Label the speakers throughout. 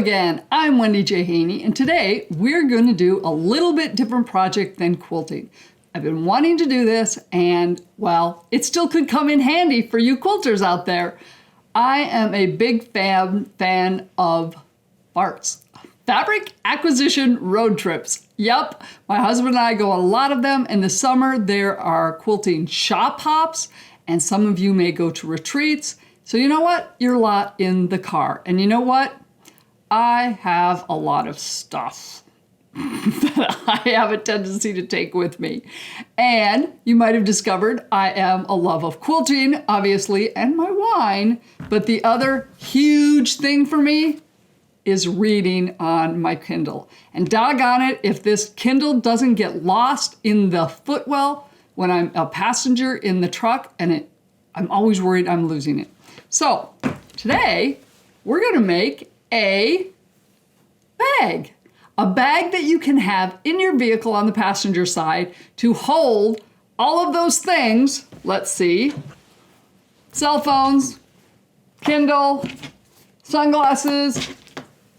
Speaker 1: again, I'm Wendy J. Haney, and today we're going to do a little bit different project than quilting. I've been wanting to do this, and well, it still could come in handy for you quilters out there. I am a big fan of FARTs, fabric acquisition road trips. Yep, my husband and I go a lot of them. In the summer, there are quilting shop hops, and some of you may go to retreats. So you know what? You're a lot in the car. And you know what? I have a lot of stuff that I have a tendency to take with me. And you might have discovered I am a love of quilting, obviously, and my wine. But the other huge thing for me is reading on my Kindle. And doggone it, if this Kindle doesn't get lost in the footwell when I'm a passenger in the truck, and I'm always worried I'm losing it. So today we're going to make a bag that you can have in your vehicle on the passenger side to hold all of those things. Let's see, cell phones, Kindle, sunglasses,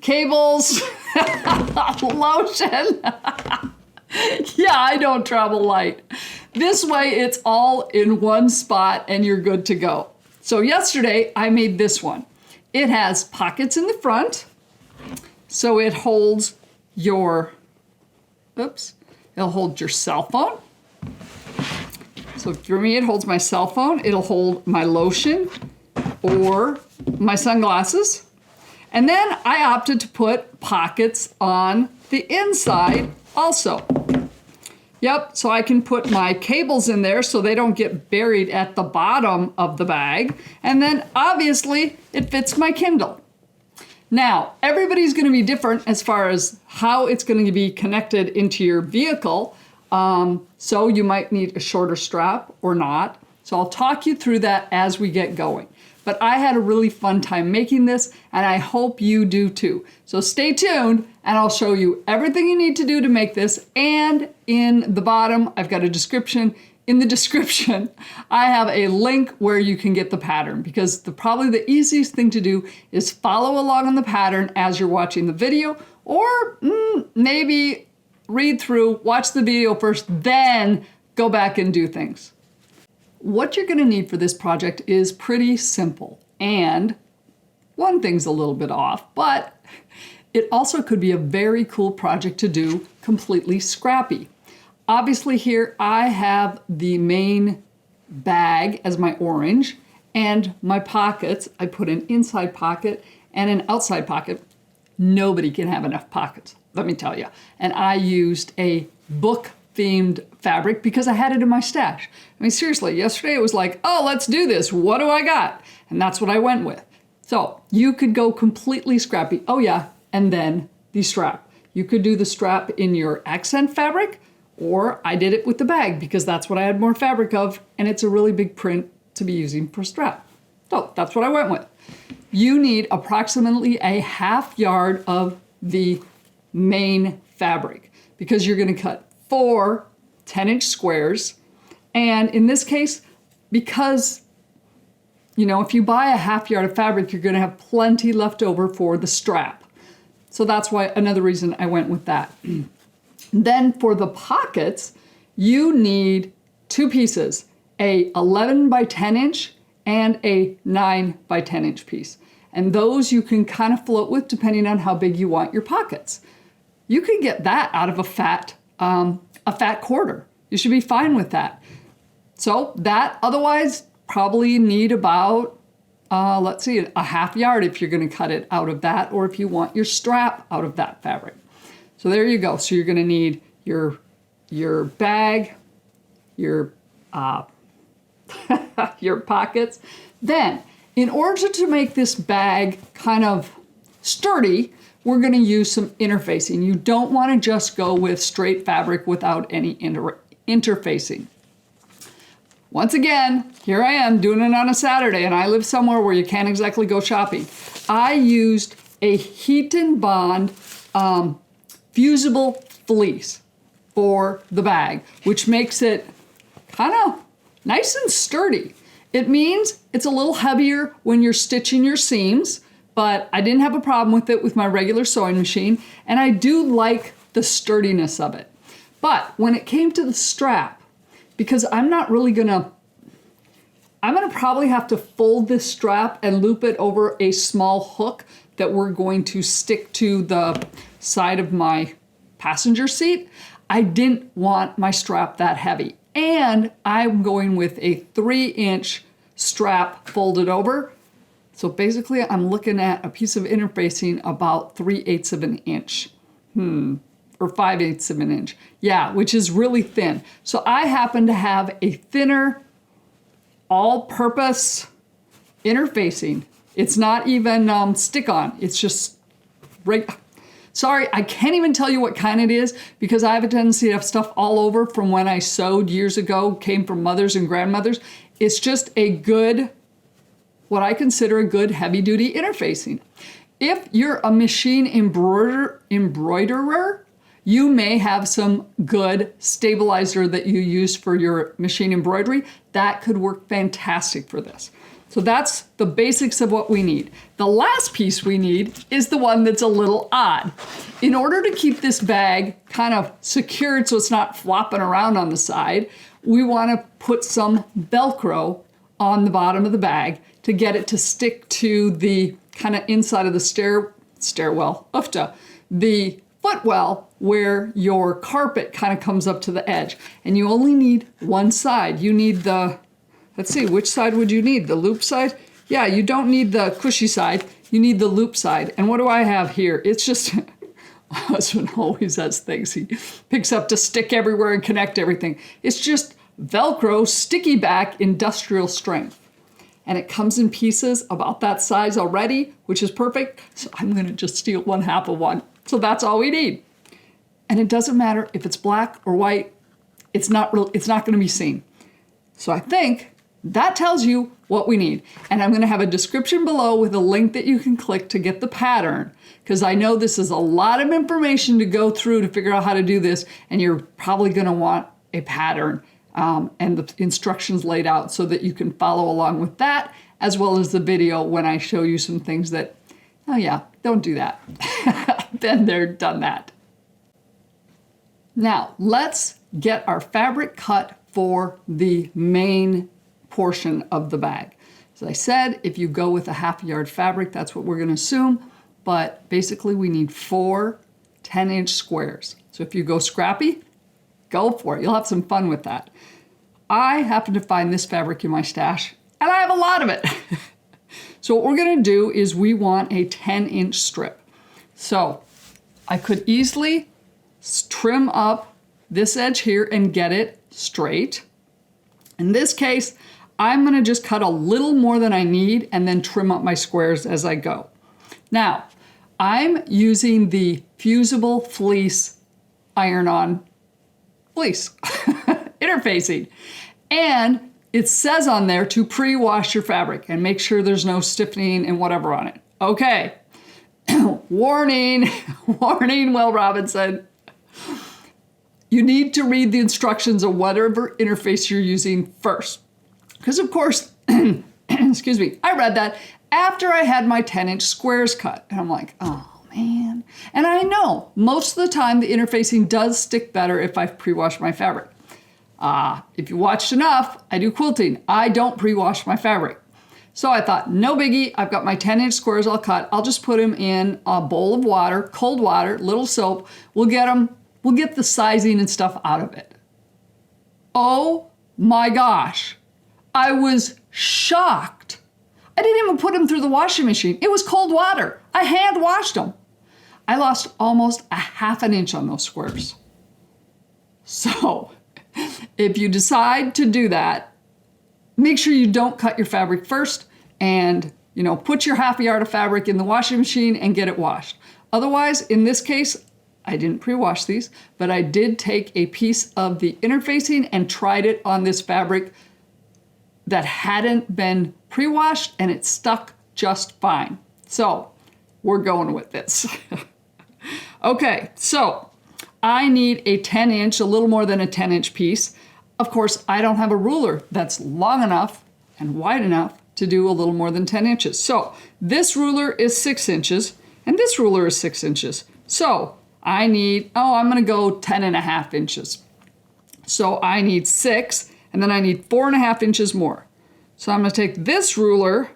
Speaker 1: cables, lotion. Yeah, I don't travel light. This way it's all in one spot and you're good to go. So yesterday I made this one. It has pockets in the front, so it holds your, it'll hold your cell phone. So for me, it holds my cell phone. It'll hold my lotion or my sunglasses. And then I opted to put pockets on the inside also. Yep, so I can put my cables in there so they don't get buried at the bottom of the bag. And then obviously it fits my Kindle. Now, everybody's going to be different as far as how it's going to be connected into your vehicle. So you might need a shorter strap or not. So I'll talk you through that as we get going. But I had a really fun time making this, and I hope you do too. So stay tuned, and I'll show you everything you need to do to make this. And in the bottom, I've got a description. In the description, I have a link where you can get the pattern, because probably the easiest thing to do is follow along on the pattern as you're watching the video, or maybe read through, watch the video first, then go back and do things. What you're going to need for this project is pretty simple, and one thing's a little bit off, but it also could be a very cool project to do completely scrappy. Obviously here I have the main bag as my orange, and my pockets, I put an inside pocket and an outside pocket. Nobody can have enough pockets, let me tell you. And I used a book themed fabric because I had it in my stash. I mean, seriously, yesterday it was like, oh, let's do this. What do I got? And that's what I went with. So you could go completely scrappy. Oh yeah, and then the strap. You could do the strap in your accent fabric, or I did it with the bag because that's what I had more fabric of, and it's a really big print to be using for strap. So that's what I went with. You need approximately a ½ yard of the main fabric because you're going to cut 4 10-inch squares. And in this case, because, you know, if you buy a ½ yard of fabric, you're going to have plenty left over for the strap. So that's why another reason I went with that. Then for the pockets, you need 2 pieces, a 11 by 10 inch and a 9 by 10 inch piece. And those you can kind of float with depending on how big you want your pockets. You can get that out of a fat quarter. You should be fine with that. So that otherwise probably need about, let's see, a ½ yard if you're going to cut it out of that, or if you want your strap out of that fabric. So there you go. So you're going to need your bag, your your pockets. Then, in order to make this bag kind of sturdy, we're going to use some interfacing. You don't want to just go with straight fabric without any interfacing. Once again, here I am doing it on a Saturday, and I live somewhere where you can't exactly go shopping. I used a heat and bond fusible fleece for the bag, which makes it kind of nice and sturdy. It means it's a little heavier when you're stitching your seams, but I didn't have a problem with it with my regular sewing machine, and I do like the sturdiness of it. But when it came to the strap, because I'm gonna probably have to fold this strap and loop it over a small hook that we're going to stick to the side of my passenger seat. I didn't want my strap that heavy. And I'm going with a 3-inch strap folded over. So basically I'm looking at a piece of interfacing about 3/8 of an inch. Or 5/8 of an inch. Yeah, which is really thin. So I happen to have a thinner, all-purpose interfacing. It's not even stick-on. It's just sorry, I can't even tell you what kind it is because I have a tendency to have stuff all over from when I sewed years ago, came from mothers and grandmothers. It's just a good, what I consider a good heavy-duty interfacing. If you're a machine embroiderer, you may have some good stabilizer that you use for your machine embroidery. That could work fantastic for this. So that's the basics of what we need. The last piece we need is the one that's a little odd. In order to keep this bag kind of secured so it's not flopping around on the side, we want to put some Velcro on the bottom of the bag to get it to stick to the kind of inside of the stairwell, the footwell where your carpet kind of comes up to the edge. And you only need one side. You need the, let's see, which side would you need? The loop side? Yeah, you don't need the cushy side. You need the loop side. And what do I have here? It's just, my husband always has things he picks up to stick everywhere and connect everything. It's just Velcro, sticky back, industrial strength. And it comes in pieces about that size already, which is perfect. So I'm gonna just steal 1/2 of one. So that's all we need. And it doesn't matter if it's black or white, it's not gonna be seen. So I think that tells you what we need. And I'm gonna have a description below with a link that you can click to get the pattern, because I know this is a lot of information to go through to figure out how to do this, and you're probably gonna want a pattern and the instructions laid out so that you can follow along with that, as well as the video when I show you some things that, oh yeah, don't do that. Then they're done that. Now, let's get our fabric cut for the main portion of the bag. As I said, if you go with a 1/2 yard fabric, that's what we're gonna assume, but basically we need 4 10-inch squares. So if you go scrappy, go for it. You'll have some fun with that. I happen to find this fabric in my stash, and I have a lot of it. So what we're gonna do is we want a 10-inch strip. So I could easily trim up this edge here and get it straight. In this case, I'm gonna just cut a little more than I need and then trim up my squares as I go. Now, I'm using the fusible fleece iron-on fleece interfacing. And it says on there to pre-wash your fabric and make sure there's no stiffening and whatever on it. Okay, warning, warning, Will Robinson. You need to read the instructions of whatever interface you're using first. Because of course, excuse me, I read that after I had my 10-inch squares cut. And I'm like, oh man. And I know most of the time the interfacing does stick better if I've pre-washed my fabric. If you watched enough, I do quilting. I don't pre-wash my fabric. So I thought, no biggie, I've got my 10-inch squares all cut. I'll just put them in a bowl of water, cold water, little soap. We'll get the sizing and stuff out of it. Oh my gosh. I was shocked. I didn't even put them through the washing machine. It was cold water. I hand washed them. I lost almost a 1/2 inch on those squares. So if you decide to do that, make sure you don't cut your fabric first and, put your 1/2 yard of fabric in the washing machine and get it washed. Otherwise, in this case, I didn't pre-wash these, but I did take a piece of the interfacing and tried it on this fabric that hadn't been pre-washed, and it stuck just fine. So we're going with this. Okay, so I need a 10-inch, a little more than a 10-inch piece. Of course, I don't have a ruler that's long enough and wide enough to do a little more than 10 inches. So this ruler is 6 inches and this ruler is 6 inches. So I need, I'm gonna go 10.5 inches. So I need 6 and then I need 4.5 inches more. So I'm gonna take this ruler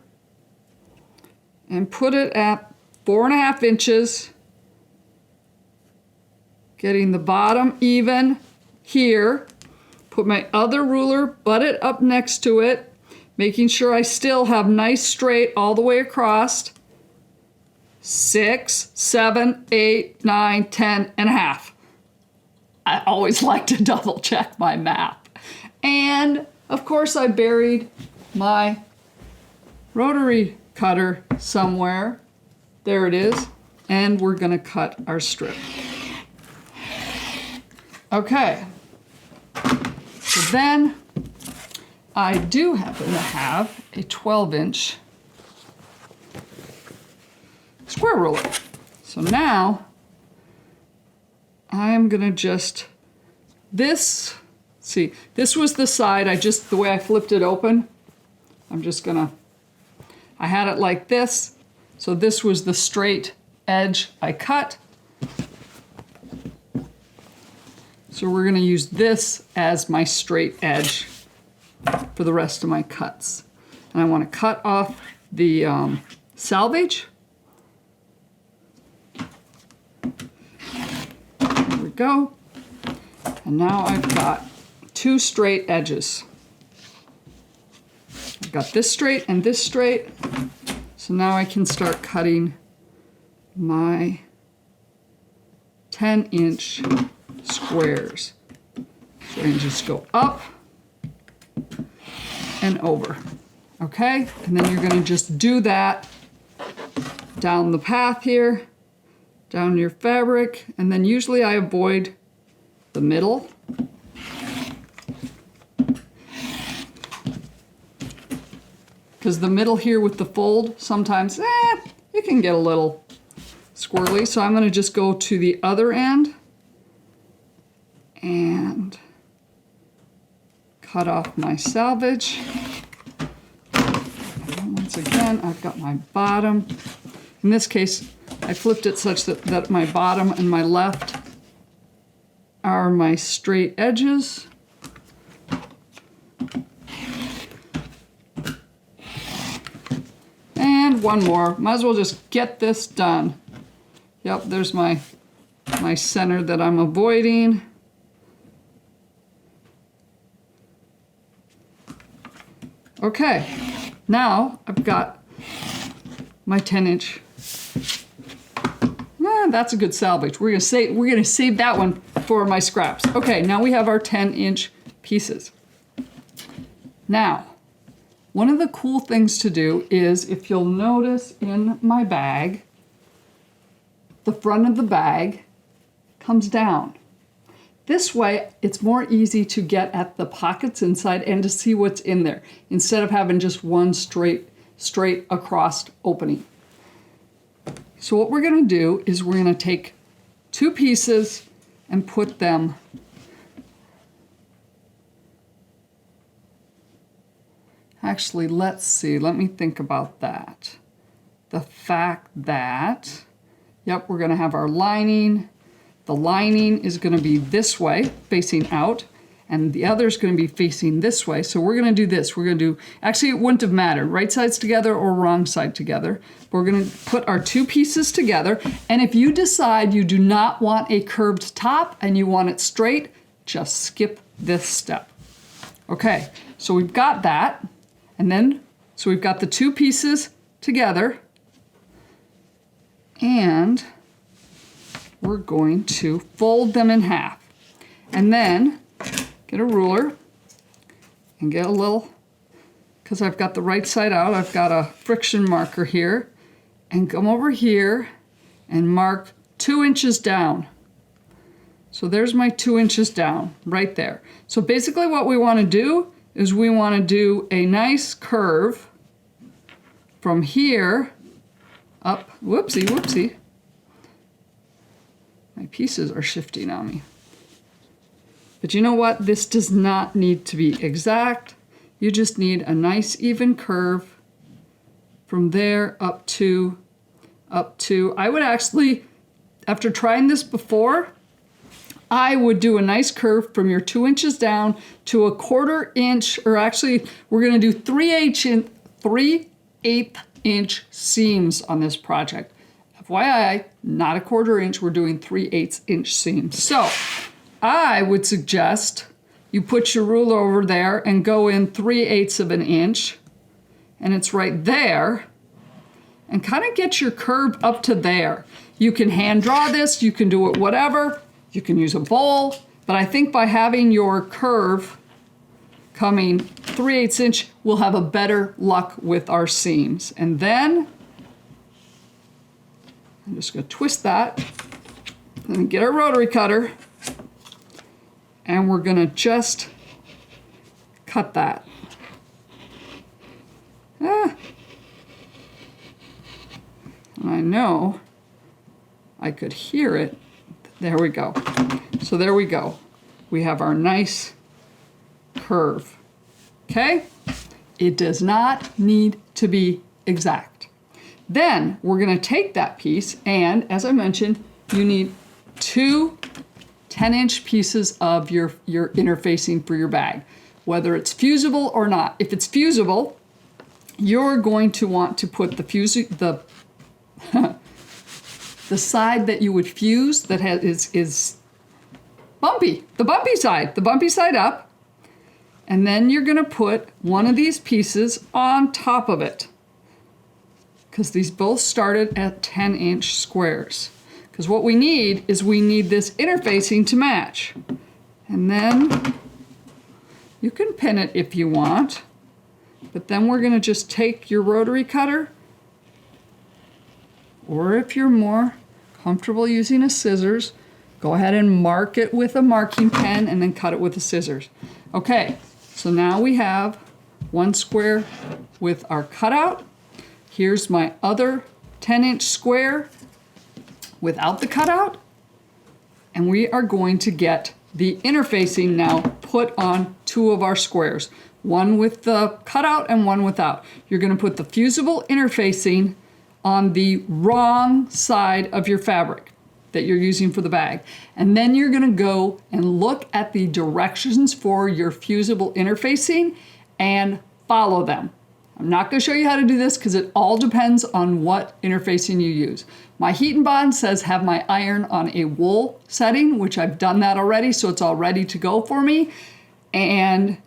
Speaker 1: and put it at 4.5 inches, getting the bottom even here. Put my other ruler, butt it up next to it, making sure I still have nice straight all the way across. 6, 7, 8, 9, 10.5. I always like to double check my math. And of course I buried my rotary cutter somewhere. There it is. And we're gonna cut our strip. Okay. So then I do happen to have a 12-inch square ruler. So now I am gonna just, this was the side, the way I flipped it open, I had it like this. So this was the straight edge I cut. So we're gonna use this as my straight edge for the rest of my cuts. And I wanna cut off the salvage. There we go. And now I've got 2 straight edges. I've got this straight and this straight. So now I can start cutting my 10-inch squares. So I can just go up and over. Okay? And then you're gonna just do that down the path here, down your fabric, and then usually I avoid the middle. Because the middle here with the fold, sometimes it can get a little squirrely. So I'm gonna just go to the other end and cut off my salvage. And once again, I've got my bottom. In this case, I flipped it such that my bottom and my left are my straight edges. And one more. Might as well just get this done. Yep, there's my center that I'm avoiding. Okay, now I've got my 10-inch. That's a good salvage. We're gonna save that one for my scraps. Okay, now we have our 10-inch pieces. Now, one of the cool things to do is, if you'll notice in my bag, the front of the bag comes down. This way, it's more easy to get at the pockets inside and to see what's in there, instead of having just one straight across opening. So what we're gonna do is we're gonna take 2 pieces and put them actually, let's see, let me think about that. The fact that, yep, we're gonna have our lining. The lining is gonna be this way, facing out, and the other is gonna be facing this way. So we're gonna do this. We're gonna do, actually it wouldn't have mattered, right sides together or wrong side together. But we're gonna put our 2 pieces together, and if you decide you do not want a curved top and you want it straight, just skip this step. Okay, so we've got that. And then, so we've got the 2 pieces together, and we're going to fold them in half. And then get a ruler and get a little, because I've got the right side out, I've got a friction marker here, and come over here and mark 2 inches down. So there's my 2 inches down right there. So basically what we want to do is we want to do a nice curve from here up. Whoopsie. My pieces are shifting on me. But you know what? This does not need to be exact. You just need a nice even curve from there up to, I would actually, after trying this before, I would do a nice curve from your 2 inches down to a 1/4 inch, or actually we're gonna do 3/8 inch seams on this project. FYI, not a 1/4 inch, we're doing 3/8 inch seams. So I would suggest you put your ruler over there and go in 3/8 of an inch, and it's right there, and kind of get your curve up to there. You can hand draw this, you can do it whatever. You can use a bowl, but I think by having your curve coming 3/8 inch, we'll have a better luck with our seams. And then, I'm just gonna twist that, and get our rotary cutter, and we're gonna just cut that. I know I could hear it. There we go. So there we go. We have our nice curve. Okay? It does not need to be exact. Then we're going to take that piece, and as I mentioned, you need 2 10-inch pieces of your interfacing for your bag, whether it's fusible or not. If it's fusible, you're going to want to put the side that you would fuse that is bumpy, the bumpy side up, and then you're gonna put one of these pieces on top of it, because these both started at 10-inch squares. Because what we need is this interfacing to match. And then you can pin it if you want, but then we're gonna just take your rotary cutter, or if you're more comfortable using a scissors, go ahead and mark it with a marking pen and then cut it with the scissors. Okay, so now we have one square with our cutout. Here's my other 10-inch square without the cutout. And we are going to get the interfacing now put on 2 of our squares, one with the cutout and one without. You're gonna put the fusible interfacing on the wrong side of your fabric that you're using for the bag. And then you're gonna go and look at the directions for your fusible interfacing and follow them. I'm not gonna show you how to do this because it all depends on what interfacing you use. My Heat and Bond says have my iron on a wool setting, which I've done that already, so it's all ready to go for me. And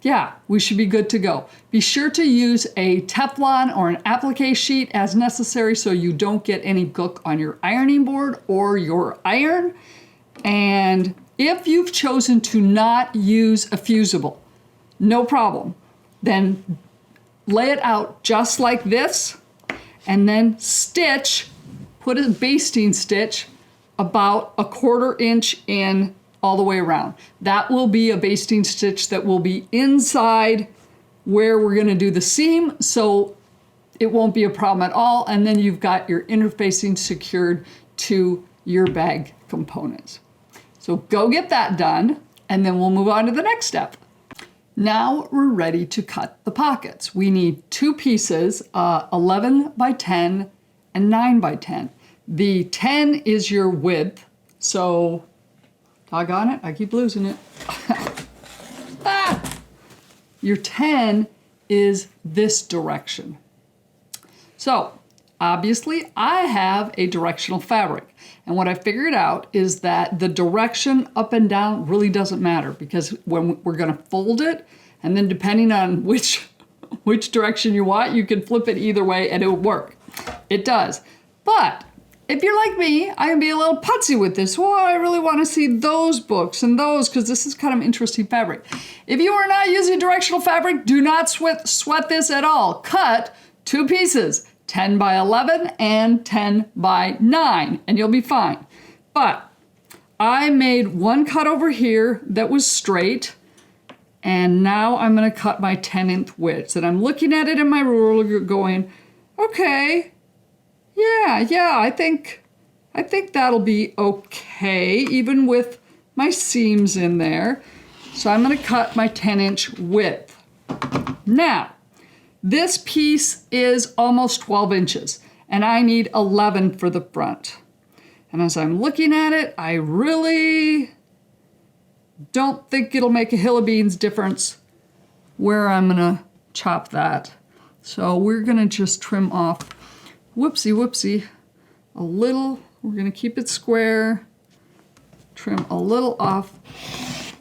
Speaker 1: yeah, we should be good to go. Be sure to use a Teflon or an applique sheet as necessary so you don't get any gook on your ironing board or your iron. And if you've chosen to not use a fusible, no problem. Then lay it out just like this, and then stitch, put a basting stitch about a 1/4 inch in all the way around. That will be a basting stitch that will be inside where we're gonna do the seam, so it won't be a problem at all, and then you've got your interfacing secured to your bag components. So go get that done, and then we'll move on to the next step. Now we're ready to cut the pockets. We need 2 pieces, 11 by 10 and 9 by 10. The 10 is your width, so doggone it, I keep losing it. Your 10 is this direction. So obviously I have a directional fabric, and what I figured out is that the direction up and down really doesn't matter, because when we're gonna fold it, and then depending on which direction you want, you can flip it either way and it will work. It does. But if you're like me, I can be a little putsy with this. Well, I really want to see those books and those, because this is kind of interesting fabric. If you are not using directional fabric, do not sweat this at all. Cut 2 pieces, 10 by 11 and 10 by 9, and you'll be fine. But I made one cut over here that was straight, and now I'm going to cut my 10-inch widths. And I'm looking at it in my ruler going, okay, yeah, I think that'll be okay, even with my seams in there. So I'm gonna cut my 10-inch width. Now, This piece is almost 12 inches and I need 11 for the front. And as I'm looking at it, I really don't think it'll make a hill of beans difference where I'm gonna chop that. So we're gonna just trim off, whoopsie, a little. We're gonna keep it square, trim a little off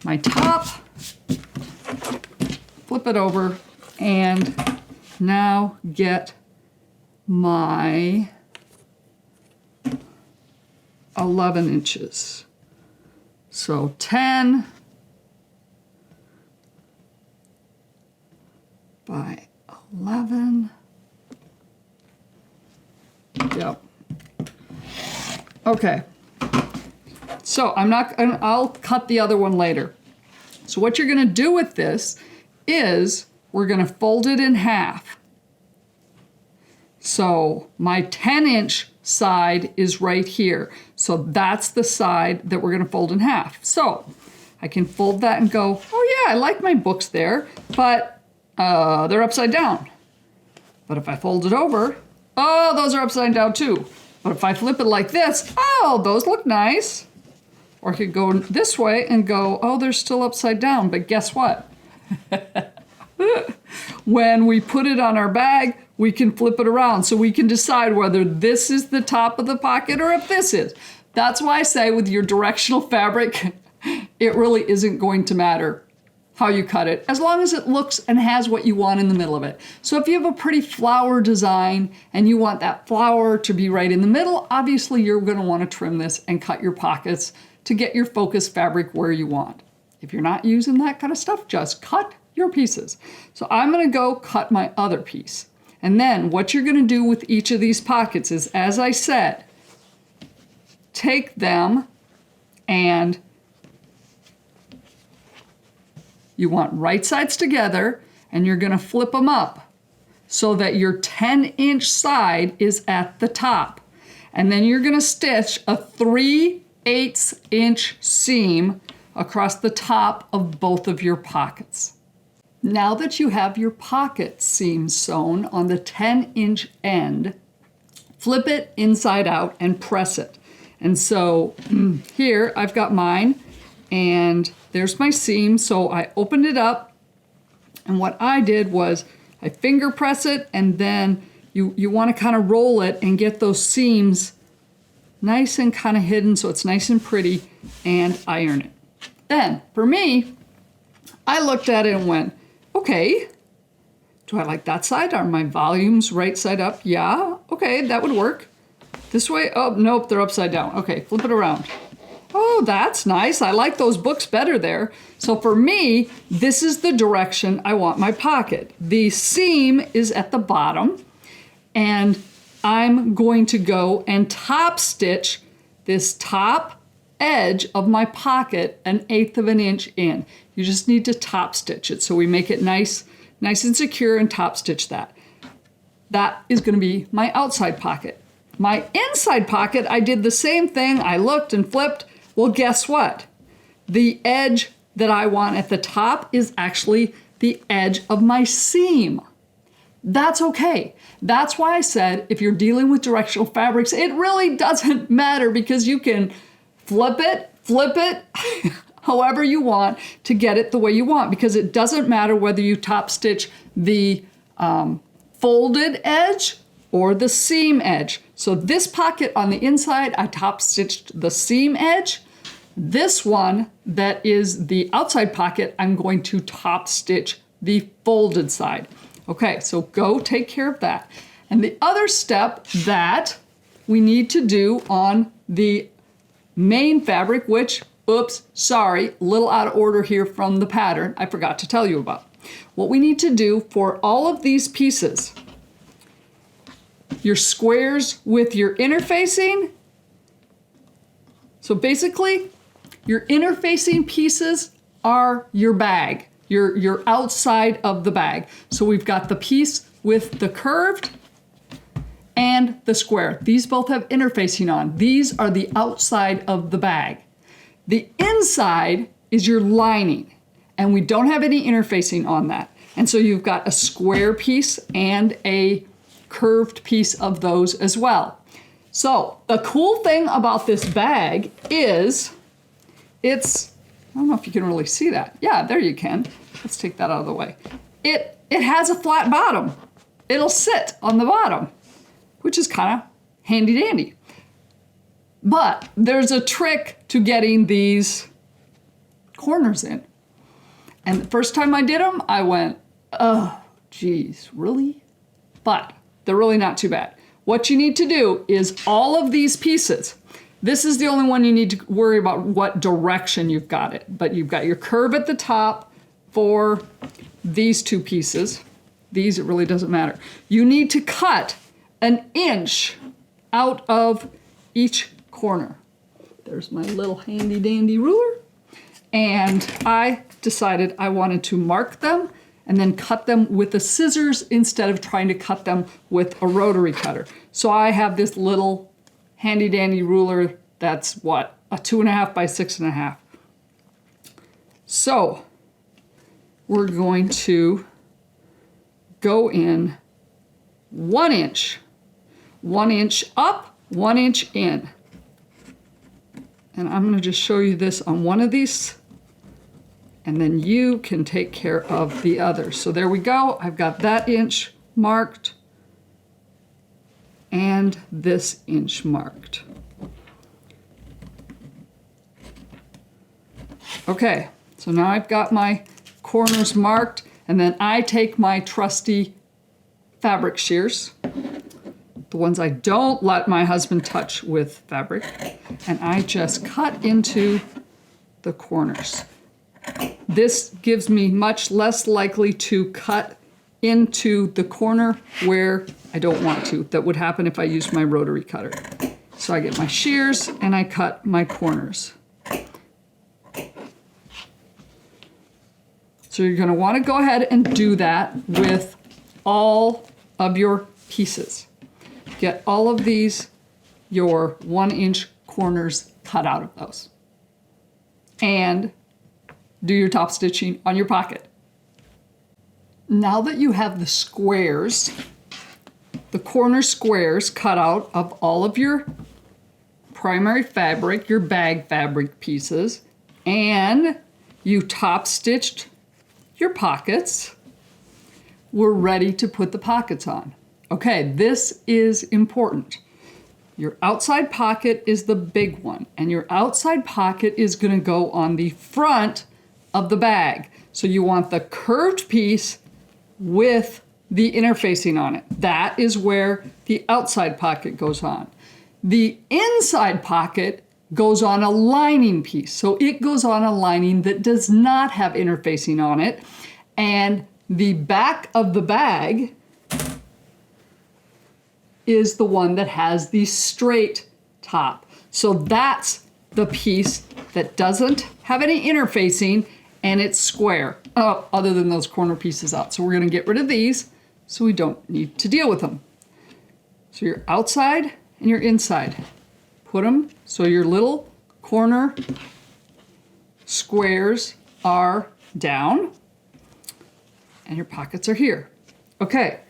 Speaker 1: my top, flip it over, and now get my 11 inches. So 10 by 11. Yep. Okay. So I'll cut the other one later. So what you're gonna do with this is we're gonna fold it in half. So my 10-inch side is right here. So that's the side that we're gonna fold in half. So I can fold that and go, oh yeah, I like my books there, but they're upside down. But if I fold it over, oh, those are upside down too. But if I flip it like this, oh, those look nice. Or I could go this way and go, oh, they're still upside down, but guess what? When we put it on our bag, we can flip it around so we can decide whether this is the top of the pocket or if this is. That's why I say with your directional fabric, it really isn't going to matter how you cut it, as long as it looks and has what you want in the middle of it. So if you have a pretty flower design and you want that flower to be right in the middle, obviously you're gonna wanna trim this and cut your pockets to get your focus fabric where you want. If you're not using that kind of stuff, just cut your pieces. So I'm gonna go cut my other piece. And then what you're gonna do with each of these pockets is, as I said, take them and you want right sides together and you're gonna flip them up so that your 10-inch side is at the top. And then you're gonna stitch a 3/8 inch seam across the top of both of your pockets. Now that you have your pocket seam sewn on the 10-inch end, flip it inside out and press it. And so here I've got mine and there's my seam. So I opened it up and what I did was I finger press it and then you want to kind of roll it and get those seams nice and kind of hidden so it's nice and pretty, and iron it. Then for me, I looked at it and went, okay, do I like that side? Are my volumes right side up? Yeah, okay, that would work. This way, oh, nope, they're upside down. Okay, flip it around. Oh, that's nice. I like those books better there. So for me, this is the direction I want my pocket. The seam is at the bottom, and I'm going to go and top stitch this top edge of my pocket 1/8 of an inch in. You just need to top stitch it so we make it nice and secure, and top stitch that. That is going to be my outside pocket. My inside pocket, I did the same thing. I looked and flipped. Well, guess what? The edge that I want at the top is actually the edge of my seam. That's okay. That's why I said if you're dealing with directional fabrics, it really doesn't matter, because you can flip it, however you want to get it the way you want, because it doesn't matter whether you top stitch the folded edge or the seam edge. So this pocket on the inside, I top stitched the seam edge. This one that is the outside pocket, I'm going to top stitch the folded side. Okay, so go take care of that. And the other step that we need to do on the main fabric, which, oops, sorry, a little out of order here from the pattern, I forgot to tell you about. What we need to do for all of these pieces, your squares with your interfacing. So basically, your interfacing pieces are your bag, your outside of the bag. So we've got the piece with the curved and the square. These both have interfacing on. These are the outside of the bag. The inside is your lining, and we don't have any interfacing on that. And so you've got a square piece and a curved piece of those as well. So the cool thing about this bag is I don't know if you can really see that. Yeah, there you can. Let's take that out of the way. It has a flat bottom. It'll sit on the bottom, which is kind of handy dandy. But there's a trick to getting these corners in. And the first time I did them, I went, oh, geez, really? But they're really not too bad. What you need to do is all of these pieces, this is the only one you need to worry about what direction you've got it. But you've got your curve at the top for these two pieces. These, it really doesn't matter. You need to cut 1 inch out of each corner. There's my little handy dandy ruler. And I decided I wanted to mark them and then cut them with the scissors instead of trying to cut them with a rotary cutter. So I have this little handy dandy ruler that's what? A 2.5 by 6.5. So we're going to go in 1 inch. 1 inch up, 1 inch in. And I'm going to just show you this on one of these, and then you can take care of the other. So there we go. I've got that inch marked and this inch marked. Okay, so now I've got my corners marked, and then I take my trusty fabric shears, the ones I don't let my husband touch with fabric, and I just cut into the corners. This gives me much less likely to cut into the corner where I don't want to. That would happen if I used my rotary cutter. So I get my shears and I cut my corners. So you're going to want to go ahead and do that with all of your pieces. Get all of these, your 1 inch corners cut out of those. And do your top stitching on your pocket. Now that you have the squares, the corner squares cut out of all of your primary fabric, your bag fabric pieces, and you top stitched your pockets, we're ready to put the pockets on. Okay, this is important. Your outside pocket is the big one, and your outside pocket is going to go on the front of the bag. So you want the curved piece with the interfacing on it. That is where the outside pocket goes on. The inside pocket goes on a lining piece. So it goes on a lining that does not have interfacing on it. And the back of the bag is the one that has the straight top. So that's the piece that doesn't have any interfacing and it's square, other than those corner pieces out. So we're going to get rid of these so we don't need to deal with them. So your outside and your inside, put them so your little corner squares are down and your pockets are here. Okay,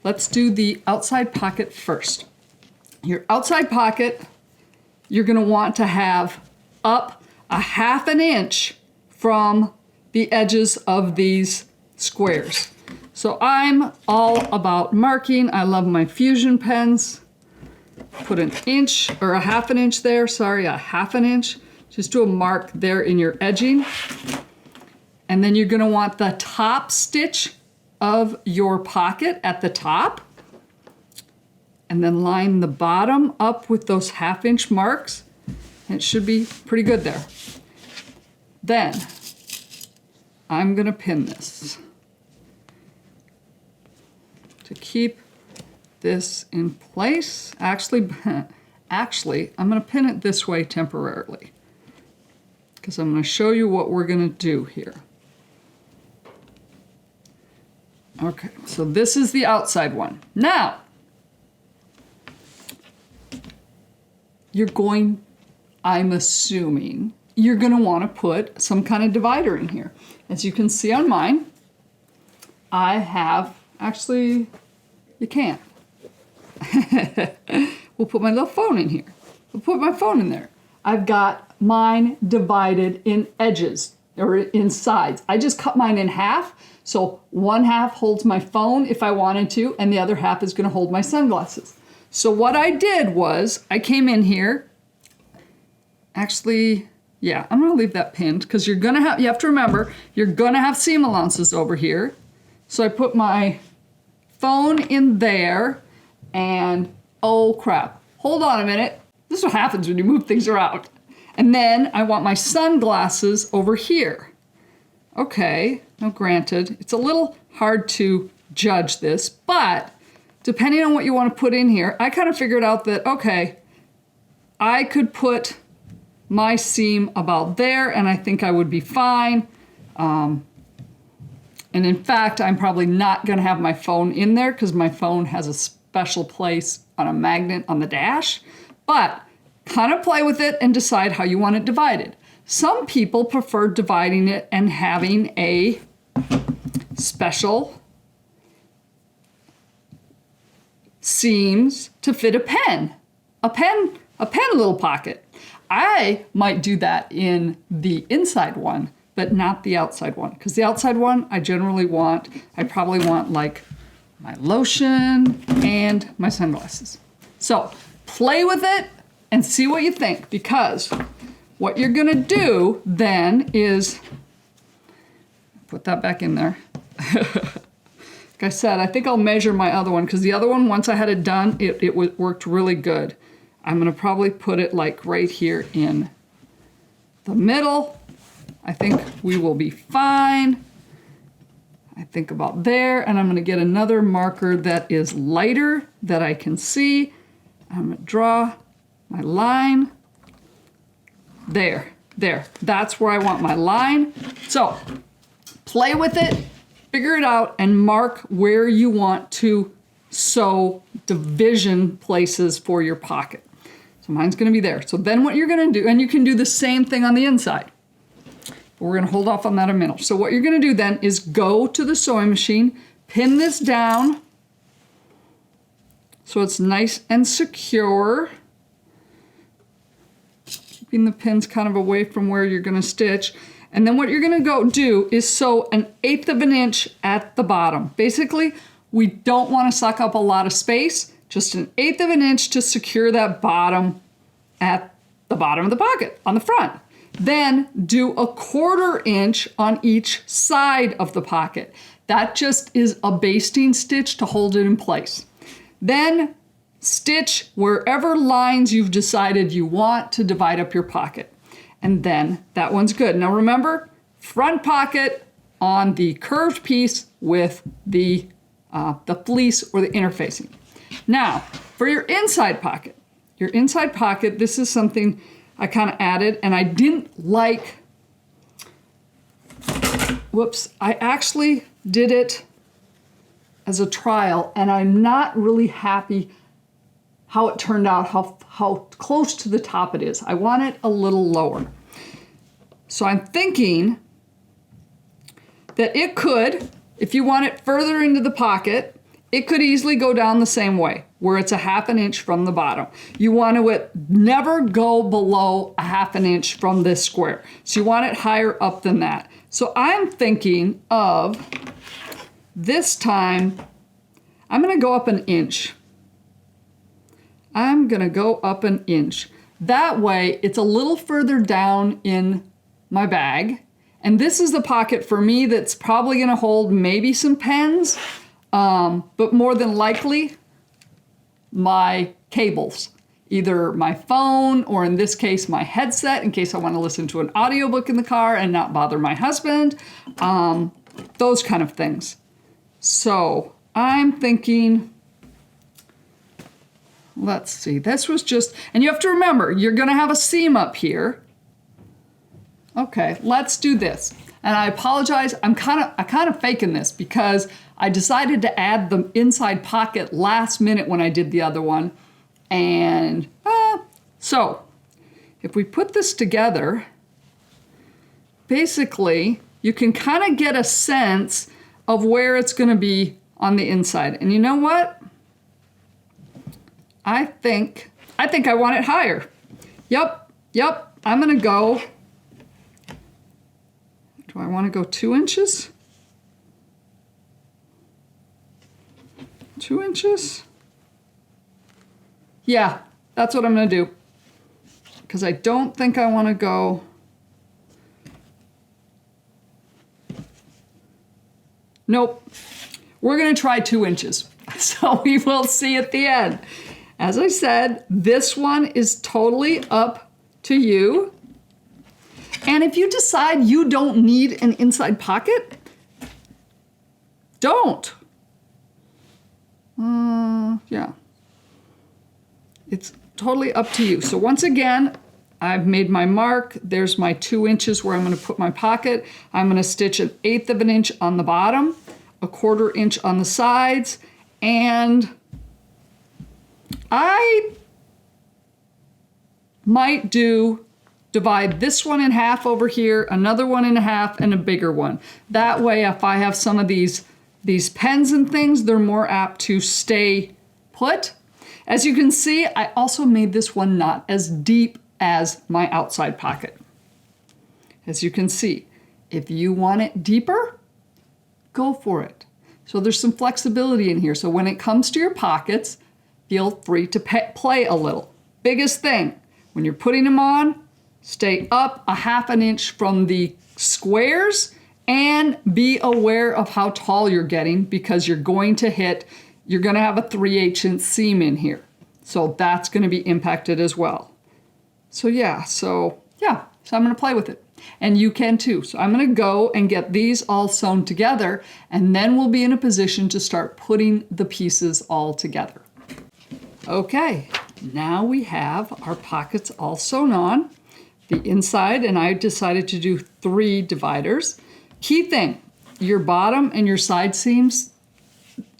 Speaker 1: let's do the outside pocket first. Your outside pocket, you're going to want to have up 1/2 inch from the edges of these squares. So I'm all about marking. I love my fusion pens. Put 1 inch or 1/2 inch there, sorry, 1/2 inch. Just do a mark there in your edging. And then you're gonna want the top stitch of your pocket at the top. And then line the bottom up with those 1/2 inch marks. And it should be pretty good there. Then I'm gonna pin this to keep this in place. Actually, I'm gonna pin it this way temporarily because I'm gonna show you what we're gonna do here. Okay, so this is the outside one. Now, I'm assuming, you're gonna wanna put some kind of divider in here. As you can see on mine, I have, actually, you can't. We'll put my little phone in here. We'll put my phone in there. I've got mine divided in edges or in sides. I just cut mine in half. So one half holds my phone if I wanted to, and the other half is going to hold my sunglasses. So what I did was I came in here. Actually, yeah, I'm going to leave that pinned because you have to remember, you're going to have seam allowances over here. So I put my phone in there and oh crap. Hold on a minute. This is what happens when you move things around. And then I want my sunglasses over here. Okay, now granted, it's a little hard to judge this, but depending on what you want to put in here, I kind of figured out that, okay, I could put my seam about there and I think I would be fine. And in fact, I'm probably not going to have my phone in there because my phone has a special place on a magnet on the dash. But kind of play with it and decide how you want it divided. Some people prefer dividing it and having a special seams to fit a pen little pocket. I might do that in the inside one, but not the outside one, because the outside one I probably want like my lotion and my sunglasses. So play with it and see what you think, because what you're gonna do then is, put that back in there. Like I said, I think I'll measure my other one, because the other one, once I had it done, it worked really good. I'm gonna probably put it like right here in the middle. I think we will be fine. I think about there, and I'm gonna get another marker that is lighter that I can see. I'm gonna draw my line. There. That's where I want my line. So play with it, figure it out, and mark where you want to sew division places for your pocket. So mine's gonna be there. So then what you're gonna do, and you can do the same thing on the inside, but we're gonna hold off on that a minute. So what you're gonna do then is go to the sewing machine, pin this down so it's nice and secure. Keeping the pins kind of away from where you're gonna stitch. And then what you're gonna go do is sew 1/8 of an inch at the bottom. Basically, we don't wanna suck up a lot of space, just 1/8 of an inch to secure that bottom at the bottom of the pocket on the front. Then do 1/4 inch on each side of the pocket. That just is a basting stitch to hold it in place. Then stitch wherever lines you've decided you want to divide up your pocket. And then that one's good. Now remember, front pocket on the curved piece with the fleece or the interfacing. Now, for your inside pocket, this is something I kind of added, and I didn't like, I actually did it as a trial, and I'm not really happy how it turned out, how close to the top it is. I want it a little lower. So I'm thinking that it could, if you want it further into the pocket, it could easily go down the same way, where it's 1/2 inch from the bottom. You want to never go below 1/2 inch from this square. So you want it higher up than that. So I'm thinking of this time, I'm gonna go up 1 inch. I'm gonna go up 1 inch. That way, it's a little further down in my bag. And this is the pocket for me that's probably gonna hold maybe some pens, but more than likely, my cables. Either my phone, or in this case, my headset, in case I wanna listen to an audiobook in the car and not bother my husband, those kind of things. So I'm thinking, let's see, this was just, and you have to remember, you're gonna have a seam up here. Okay, let's do this. And I apologize, I'm kind of faking this because I decided to add the inside pocket last minute when I did the other one. And so if we put this together, basically you can kind of get a sense of where it's going to be on the inside. And you know what? I think I want it higher. Yep. I'm going to go. Do I want to go 2 inches? 2 inches? Yeah, that's what I'm going to do. Because I don't think I want to go. Nope. We're going to try 2 inches. So we will see at the end. As I said, this one is totally up to you. And if you decide you don't need an inside pocket, don't. Yeah. It's totally up to you. So once again, I've made my mark. There's my 2 inches where I'm going to put my pocket. I'm going to stitch 1/8 of an inch on the bottom, 1/4 inch on the sides, and I might divide this one in half over here, another one in half, and a bigger one. That way, if I have some of these pens and things, they're more apt to stay put. As you can see, I also made this one not as deep as my outside pocket. As you can see, if you want it deeper, go for it. So there's some flexibility in here. So when it comes to your pockets, feel free to play a little. Biggest thing, when you're putting them on, stay up 1/2 inch from the squares and be aware of how tall you're getting because you're going to have a 3/8 inch seam in here. So that's going to be impacted as well. So I'm going to play with it. And you can too. So I'm going to go and get these all sewn together, and then we'll be in a position to start putting the pieces all together. Okay, now we have our pockets all sewn on. The inside, and I decided to do 3 dividers. Key thing, your bottom and your side seams,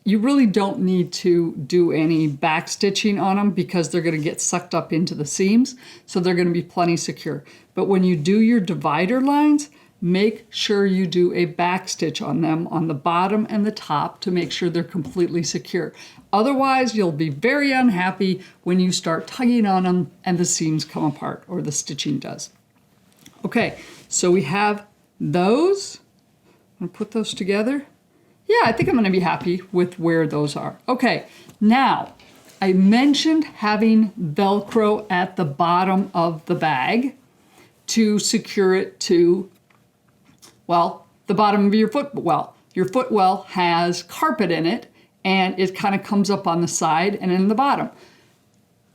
Speaker 1: you really don't need to do any back stitching on them because they're going to get sucked up into the seams, so they're going to be plenty secure. But when you do your divider lines, make sure you do a back stitch on them on the bottom and the top to make sure they're completely secure. Otherwise, you'll be very unhappy when you start tugging on them and the seams come apart, or the stitching does. Okay, so we have those. I'm going to put those together. Yeah, I think I'm going to be happy with where those are. Okay, now I mentioned having Velcro at the bottom of the bag to secure it to, well, the bottom of your footwell. Your footwell has carpet in it, and it kind of comes up on the side and in the bottom.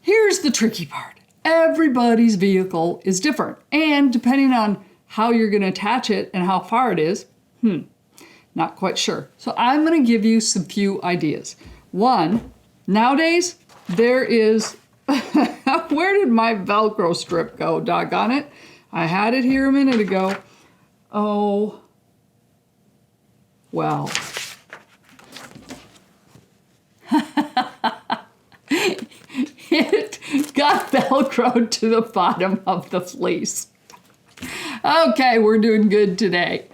Speaker 1: Here's the tricky part. Everybody's vehicle is different, and depending on how you're going to attach it and how far it is, not quite sure. So I'm going to give you some few ideas. One, nowadays there is, where did my Velcro strip go? Doggone it. I had it here a minute ago. Oh, well. It got Velcroed to the bottom of the fleece. Okay, we're doing good today.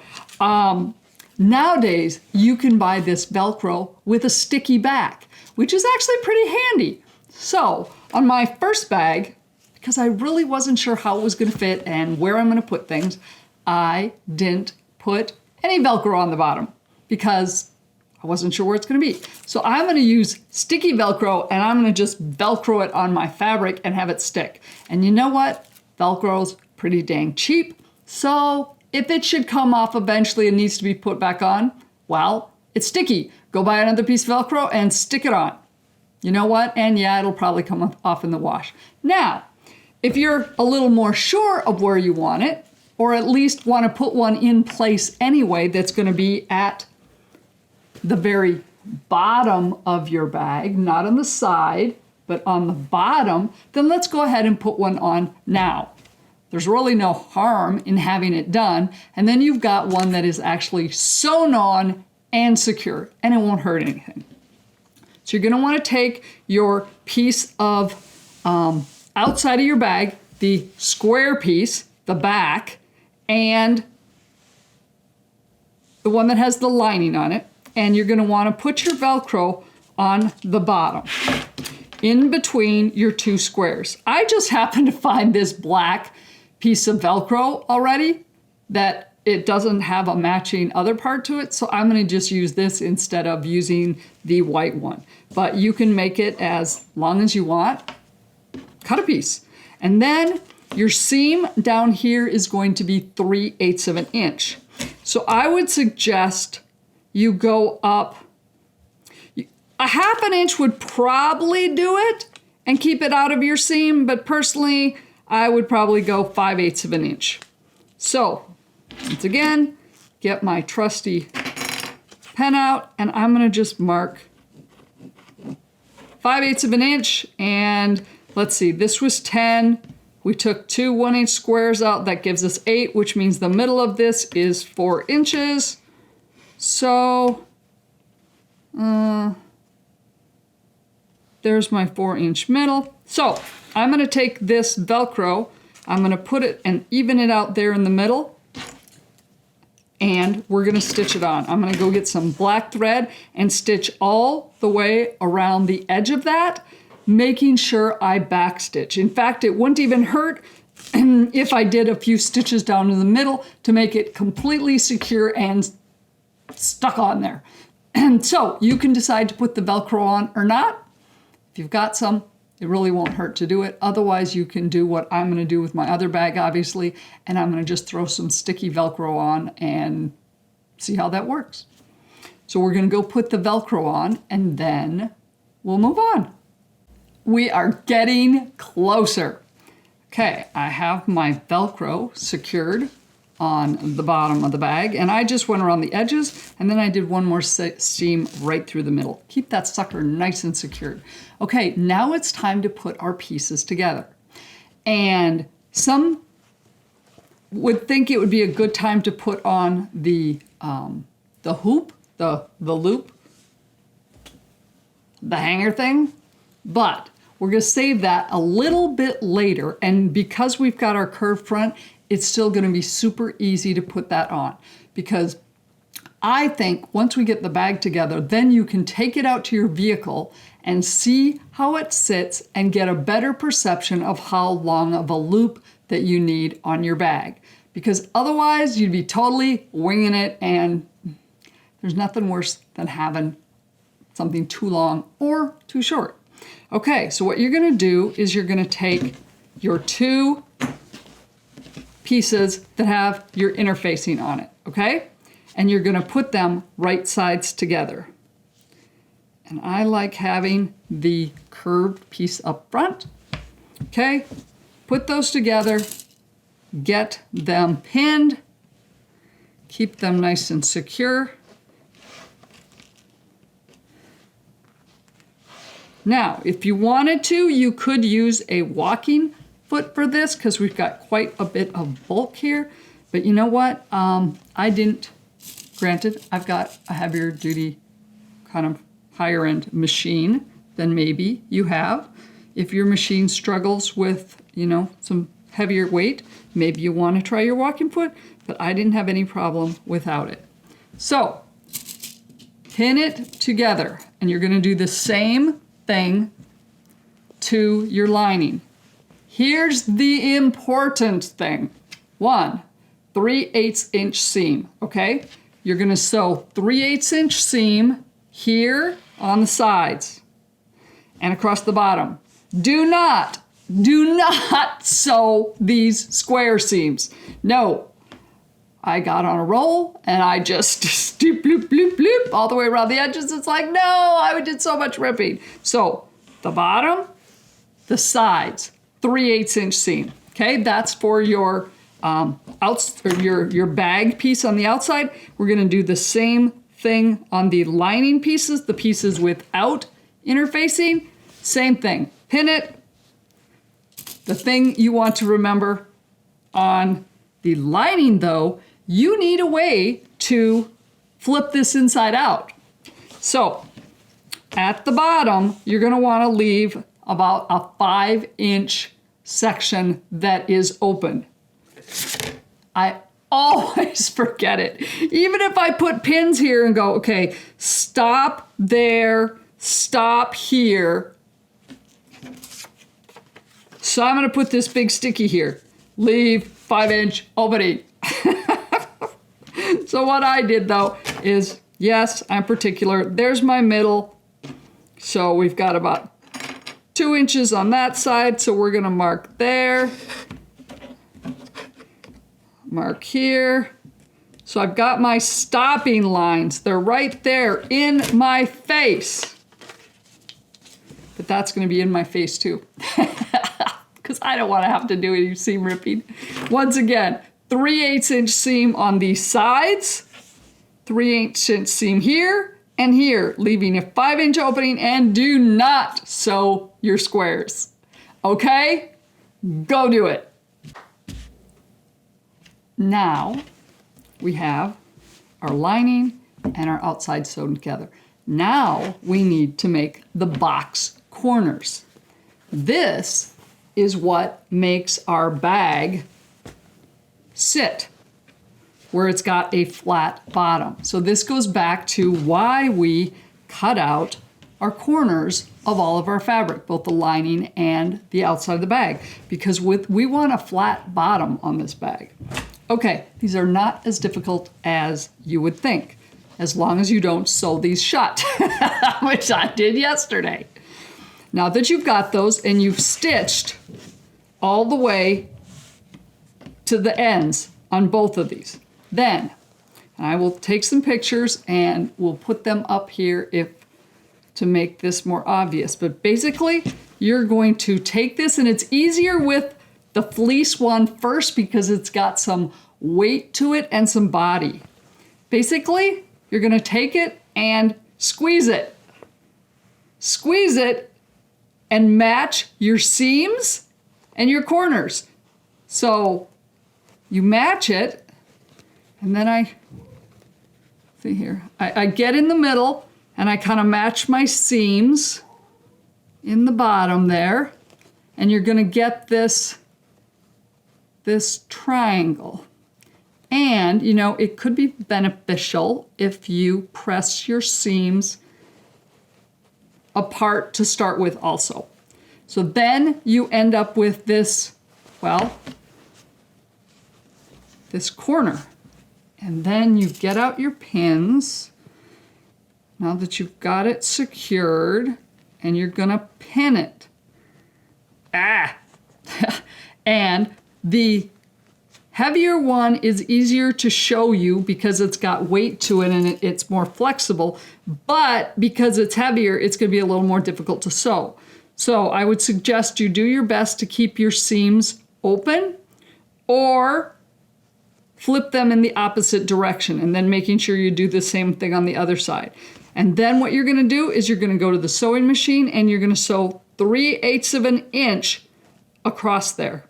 Speaker 1: Nowadays, you can buy this Velcro with a sticky back, which is actually pretty handy. So, on my first bag, because I really wasn't sure how it was going to fit and where I'm going to put things, I didn't put any Velcro on the bottom because I wasn't sure where it's going to be. So I'm going to use sticky Velcro, and I'm going to just Velcro it on my fabric and have it stick. And you know what? Velcro's pretty dang cheap. So if it should come off eventually and needs to be put back on, well, it's sticky. Go buy another piece of Velcro and stick it on. You know what? And yeah, it'll probably come off in the wash. Now, if you're a little more sure of where you want it, or at least want to put one in place anyway that's going to be at the very bottom of your bag, not on the side, but on the bottom, then let's go ahead and put one on now. There's really no harm in having it done, and then you've got one that is actually sewn on and secure, and it won't hurt anything. So you're going to want to take your piece of outside of your bag, the square piece, the back, and the one that has the lining on it, and you're going to want to put your Velcro on the bottom, in between your two squares. I just happened to find this black piece of Velcro already that it doesn't have a matching other part to it, so I'm going to just use this instead of using the white one. But you can make it as long as you want. Cut a piece. And then your seam down here is going to be 3/8 of an inch. So I would suggest you go up. A 1/2 inch would probably do it and keep it out of your seam, but personally, I would probably go 5/8 of an inch. So, once again, get my trusty pen out, and I'm gonna just mark 5/8 of an inch, and let's see, this was 10. We took 2 1-inch squares out, that gives us 8, which means the middle of this is 4 inches. So, there's my 4-inch middle. So, I'm gonna take this Velcro, I'm gonna put it and even it out there in the middle, and we're gonna stitch it on. I'm gonna go get some black thread and stitch all the way around the edge of that, making sure I backstitch. In fact, it wouldn't even hurt if I did a few stitches down in the middle to make it completely secure and stuck on there. And so you can decide to put the Velcro on or not. If you've got some, it really won't hurt to do it. Otherwise, you can do what I'm gonna do with my other bag, obviously, and I'm gonna just throw some sticky Velcro on and see how that works. So we're gonna go put the Velcro on, and then we'll move on. We are getting closer. Okay, I have my Velcro secured on the bottom of the bag, and I just went around the edges, and then I did one more seam right through the middle. Keep that sucker nice and secured. Okay, now it's time to put our pieces together. And some would think it would be a good time to put on the hoop, the loop, the hanger thing, but we're gonna save that a little bit later, and because we've got our curved front, it's still gonna be super easy to put that on, because I think once we get the bag together, then you can take it out to your vehicle and see how it sits and get a better perception of how long of a loop that you need on your bag. Because otherwise you'd be totally winging it, and there's nothing worse than having something too long or too short. Okay, so what you're gonna do is you're gonna take your 2 pieces that have your interfacing on it, okay? And you're gonna put them right sides together. And I like having the curved piece up front. Okay, put those together, get them pinned, keep them nice and secure. Now, if you wanted to, you could use a walking foot for this, because we've got quite a bit of bulk here. But you know what? I didn't. Granted, I've got a heavier duty, kind of higher end machine than maybe you have. If your machine struggles with, you know, some heavier weight, maybe you want to try your walking foot, but I didn't have any problem without it. So, pin it together, and you're going to do the same thing to your lining. Here's the important thing. 1 3/8 inch seam, okay? You're gonna sew 3/8 inch seam here on the sides and across the bottom. Do not sew these square seams. No, I got on a roll and I just bloop, bloop, bloop, bloop, all the way around the edges. It's like, no, I did so much ripping. So the bottom, the sides, 3/8 inch seam. Okay, that's for your your bag piece on the outside. We're gonna do the same thing on the lining pieces, the pieces without interfacing. Same thing, pin it. The thing you want to remember on the lining though, you need a way to flip this inside out. So at the bottom, you're gonna wanna leave about a 5-inch section that is open. I always forget it. Even if I put pins here and go, okay, stop there, stop here. So I'm going to put this big sticky here. Leave 5-inch opening. So what I did though is, yes, I'm particular. There's my middle. So we've got about 2 inches on that side. So we're going to mark there. Mark here. So I've got my stopping lines. They're right there in my face. But that's going to be in my face too. Because I don't want to have to do any seam ripping. Once again, 3/8 inch seam on these sides, 3/8 inch seam here and here, leaving a 5-inch opening, and do not sew your squares. Okay? Go do it. Now we have our lining and our outside sewn together. Now we need to make the box corners. This is what makes our bag sit, where it's got a flat bottom. So this goes back to why we cut out our corners of all of our fabric, both the lining and the outside of the bag, because we want a flat bottom on this bag. Okay, these are not as difficult as you would think, as long as you don't sew these shut, which I did yesterday. Now that you've got those and you've stitched all the way to the ends on both of these, then I will take some pictures and we'll put them up here to make this more obvious. But basically, you're going to take this, and it's easier with the fleece one first because it's got some weight to it and some body. Basically, you're going to take it and squeeze it. Squeeze it and match your seams and your corners. So you match it, and then I get in the middle and I kind of match my seams in the bottom there, and you're going to get this triangle. And, you know, it could be beneficial if you press your seams apart to start with also. So then you end up with this, well, this corner. And then you get out your pins. Now that you've got it secured, and you're gonna pin it. And the heavier one is easier to show you because it's got weight to it and it's more flexible, but because it's heavier, it's gonna be a little more difficult to sew. So I would suggest you do your best to keep your seams open, or flip them in the opposite direction, and then making sure you do the same thing on the other side. And then what you're gonna do is you're gonna go to the sewing machine and you're gonna sew 3/8 of an inch across there.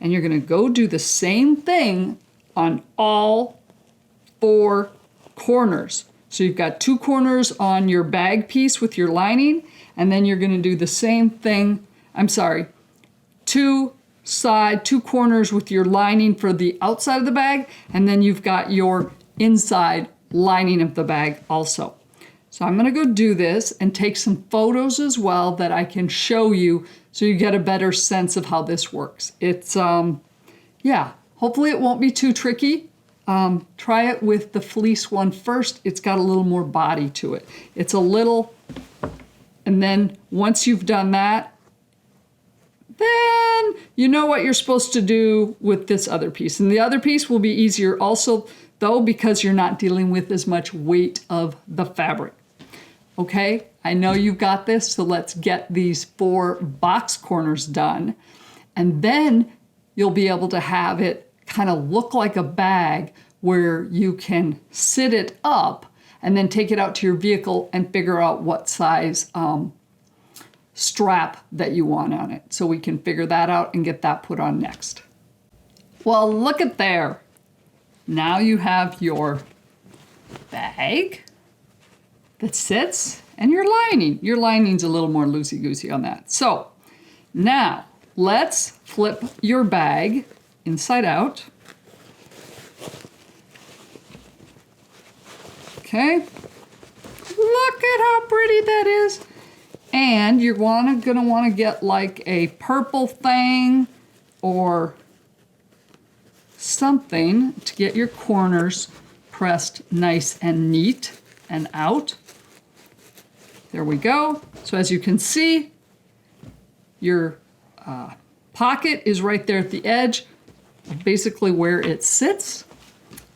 Speaker 1: And you're gonna go do the same thing on all 4 corners. So you've got 2 corners on your bag piece with your lining, and then you're gonna do the same thing, 2 corners with your lining for the outside of the bag, and then you've got your inside lining of the bag also. So I'm gonna go do this and take some photos as well that I can show you so you get a better sense of how this works. It's, hopefully it won't be too tricky. Try it with the fleece one first. It's got a little more body to it. It's a little, and then once you've done that, then you know what you're supposed to do with this other piece. And the other piece will be easier also, though, because you're not dealing with as much weight of the fabric. Okay, I know you've got this, so let's get these 4 box corners done. And then you'll be able to have it kind of look like a bag where you can sit it up and then take it out to your vehicle and figure out what size strap that you want on it. So we can figure that out and get that put on next. Well, look at there. Now you have your bag that sits and your lining. Your lining's a little more loosey-goosey on that. So now let's flip your bag inside out. Okay, look at how pretty that is. And you're gonna want to get like a purple thing or something to get your corners pressed nice and neat and out. There we go. So as you can see, your pocket is right there at the edge, basically where it sits,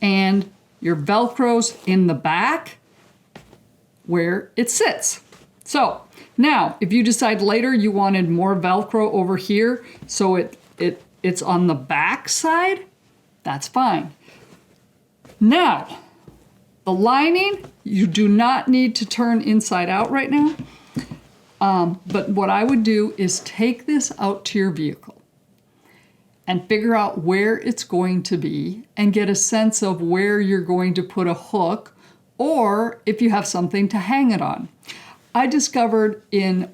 Speaker 1: and your Velcro's in the back where it sits. So now, if you decide later you wanted more Velcro over here, so it's on the back side, that's fine. Now, the lining, you do not need to turn inside out right now. But what I would do is take this out to your vehicle and figure out where it's going to be and get a sense of where you're going to put a hook or if you have something to hang it on. I discovered in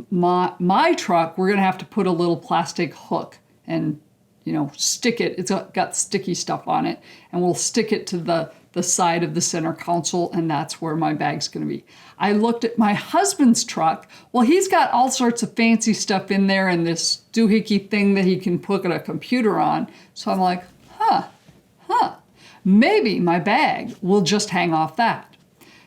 Speaker 1: my truck, we're gonna have to put a little plastic hook and, you know, stick it. It's got sticky stuff on it, and we'll stick it to the side of the center console, and that's where my bag's gonna be. I looked at my husband's truck. Well, he's got all sorts of fancy stuff in there and this doohickey thing that he can put a computer on. So I'm like, maybe my bag will just hang off that.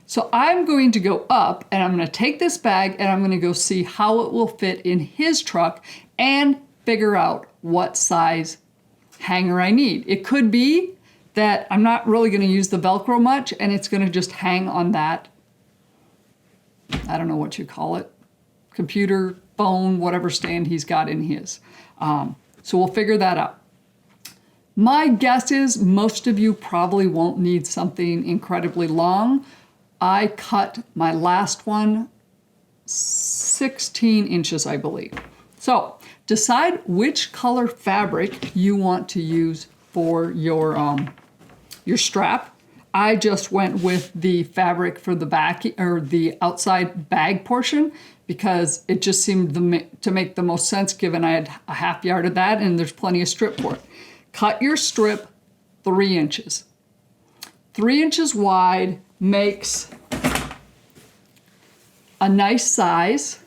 Speaker 1: So I'm going to go up and I'm going to take this bag and I'm going to go see how it will fit in his truck and figure out what size hanger I need. It could be that I'm not really going to use the Velcro much and it's going to just hang on that, I don't know what you call it, computer, phone, whatever stand he's got in his. So we'll figure that out. My guess is most of you probably won't need something incredibly long. I cut my last one 16 inches, I believe. So decide which color fabric you want to use for your strap. I just went with the fabric for the back or the outside bag portion because it just seemed to make the most sense given I had a half yard of that and there's plenty of strip for it. Cut your strip 3 inches. 3 inches wide makes a nice size.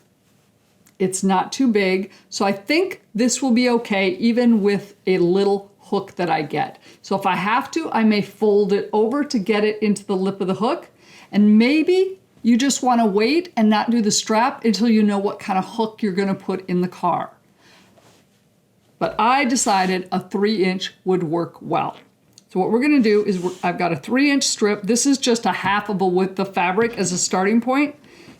Speaker 1: It's not too big. So I think this will be okay even with a little hook that I get. So if I have to, I may fold it over to get it into the lip of the hook. And maybe you just want to wait and not do the strap until you know what kind of hook you're going to put in the car. But I decided a 3-inch would work well. So what we're going to do is I've got a 3-inch strip. This is just a half of a width of fabric as a starting point.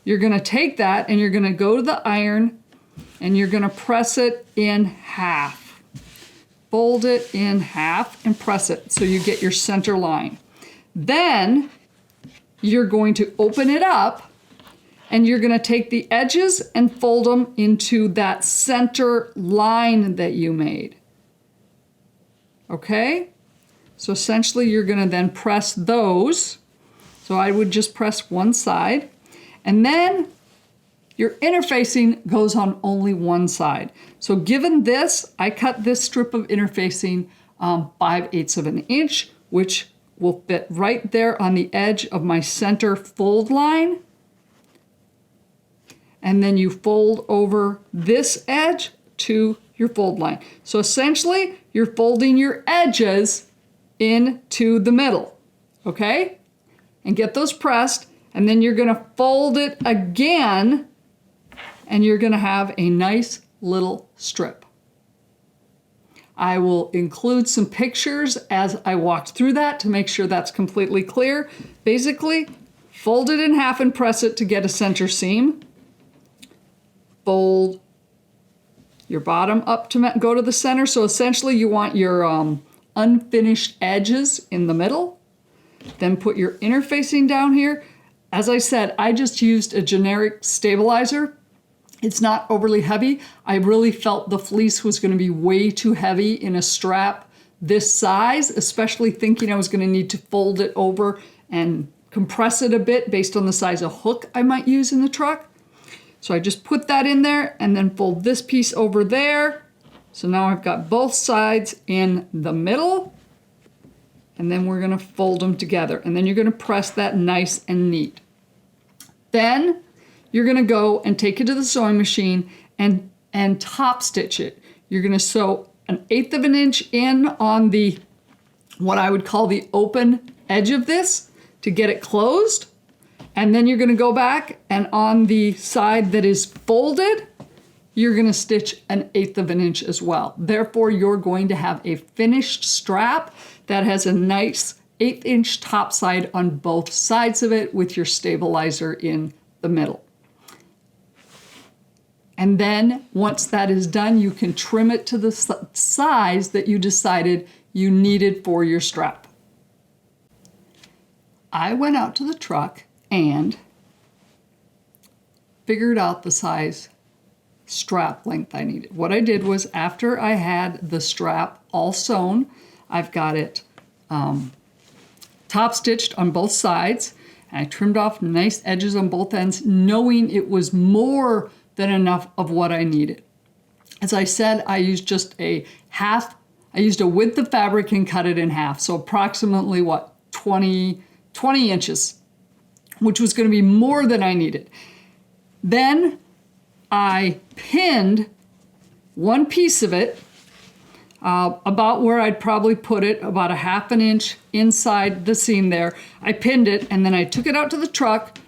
Speaker 1: You're going to take that and you're going to go to the iron and you're going to press it in half. Fold it in half and press it so you get your center line. Then you're going to open it up and you're going to take the edges and fold them into that center line that you made. Okay? So essentially you're going to then press those. So I would just press one side. And then your interfacing goes on only one side. So given this, I cut this strip of interfacing 5/8 of an inch, which will fit right there on the edge of my center fold line. And then you fold over this edge to your fold line. So essentially, you're folding your edges into the middle, okay? And get those pressed, and then you're gonna fold it again, and you're gonna have a nice little strip. I will include some pictures as I walked through that to make sure that's completely clear. Basically, fold it in half and press it to get a center seam. Fold your bottom up to go to the center. So essentially you want your unfinished edges in the middle. Then put your interfacing down here. As I said, I just used a generic stabilizer. It's not overly heavy. I really felt the fleece was going to be way too heavy in a strap this size, especially thinking I was going to need to fold it over and compress it a bit based on the size of hook I might use in the truck. So I just put that in there and then fold this piece over there. So now I've got both sides in the middle. and then we're going to fold them together, and then you're going to press that nice and neat. Then you're going to go and take it to the sewing machine and top stitch it. You're going to sew 1/8 of an inch in on the, what I would call the open edge of this to get it closed. And then you're going to go back, and on the side that is folded, you're going to stitch 1/8 of an inch as well. Therefore, you're going to have a finished strap that has a nice 1/8 inch top side on both sides of it with your stabilizer in the middle. And then once that is done, you can trim it to the size that you decided you needed for your strap. I went out to the truck and figured out the size strap length I needed. What I did was, after I had the strap all sewn, I've got it top stitched on both sides, and I trimmed off nice edges on both ends, knowing it was more than enough of what I needed. As I said, I used just a width of fabric and cut it in half. So approximately 20 inches, which was going to be more than I needed. Then I pinned one piece of it about where I'd probably put it, about 1/2 inch inside the seam there. I pinned it, and then I took it out to the truck,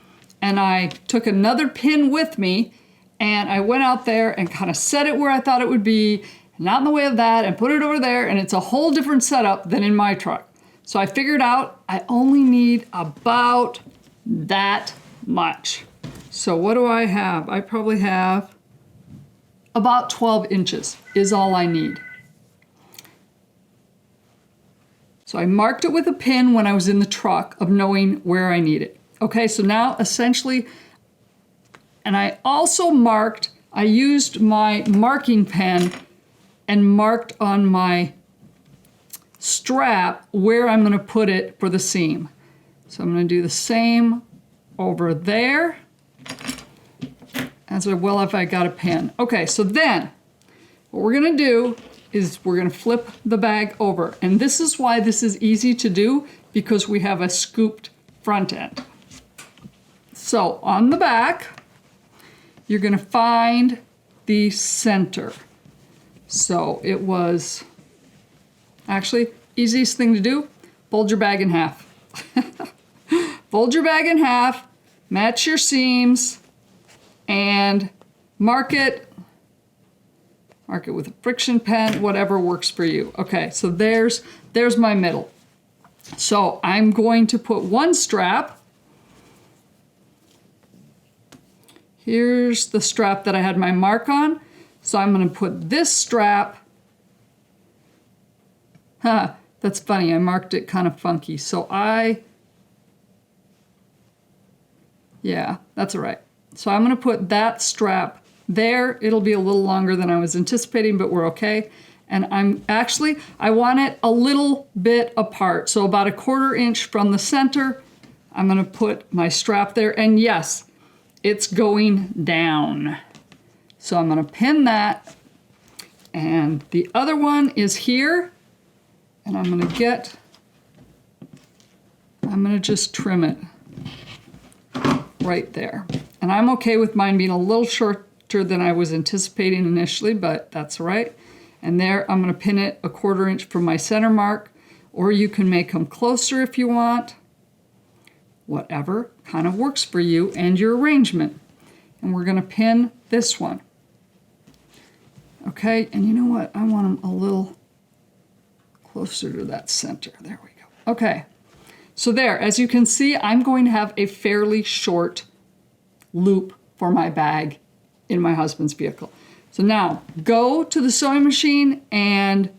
Speaker 1: and I took another pin with me, and I went out there and kind of set it where I thought it would be, not in the way of that, and put it over there, and it's a whole different setup than in my truck. So I figured out I only need about that much. So what do I have? I probably have about 12 inches is all I need. So I marked it with a pin when I was in the truck of knowing where I need it. Okay, so now essentially, and I also marked, I used my marking pen and marked on my strap where I'm going to put it for the seam. So I'm going to do the same over there as well if I got a pen. Okay, so then what we're going to do is we're going to flip the bag over. And this is why this is easy to do, because we have a scooped front end. So on the back, you're going to find the center. So it was actually easiest thing to do, fold your bag in half. Fold your bag in half, match your seams, and mark it with a friction pen, whatever works for you. Okay, so there's my middle. So I'm going to put one strap. Here's the strap that I had my mark on. So I'm going to put this strap. That's funny, I marked it kind of funky. So yeah, that's all right. So I'm going to put that strap there. It'll be a little longer than I was anticipating, but we're okay. And I want it a little bit apart. So about 1/4 inch from the center, I'm going to put my strap there. And yes, it's going down. So I'm going to pin that. And the other one is here. And I'm going to just trim it right there. And I'm okay with mine being a little shorter than I was anticipating initially, but that's all right. And there, I'm going to pin it 1/4 inch from my center mark, or you can make them closer if you want. Whatever kind of works for you and your arrangement. And we're going to pin this one. Okay, and you know what? I want them a little closer to that center. There we go. Okay, so there, as you can see, I'm going to have a fairly short loop for my bag in my husband's vehicle. So now, go to the sewing machine and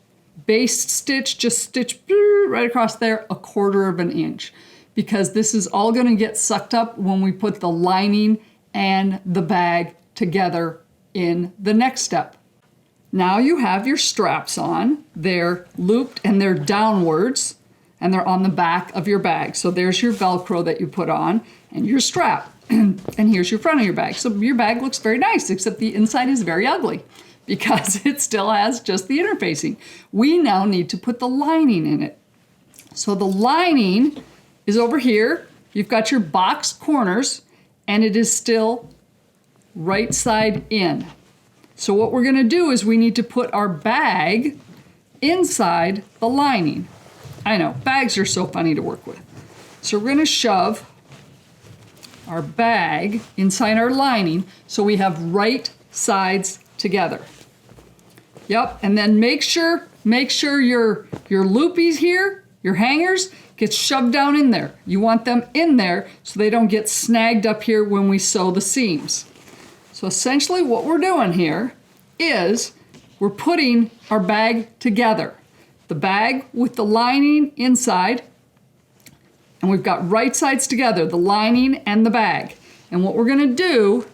Speaker 1: baste stitch, just stitch right across there 1/4 inch, because this is all going to get sucked up when we put the lining and the bag together in the next step. Now you have your straps on. They're looped and they're downwards, and they're on the back of your bag. So there's your Velcro that you put on and your strap. And here's your front of your bag. So your bag looks very nice, except the inside is very ugly because it still has just the interfacing. We now need to put the lining in it. So the lining is over here. You've got your box corners, and it is still right side in. So what we're gonna do is we need to put our bag inside the lining. I know, bags are so funny to work with. So we're gonna shove our bag inside our lining so we have right sides together. Yep, and then make sure your loopies here, your hangers, get shoved down in there. You want them in there so they don't get snagged up here when we sew the seams. So essentially what we're doing here is we're putting our bag together. The bag with the lining inside, and we've got right sides together, the lining and the bag. And what we're gonna do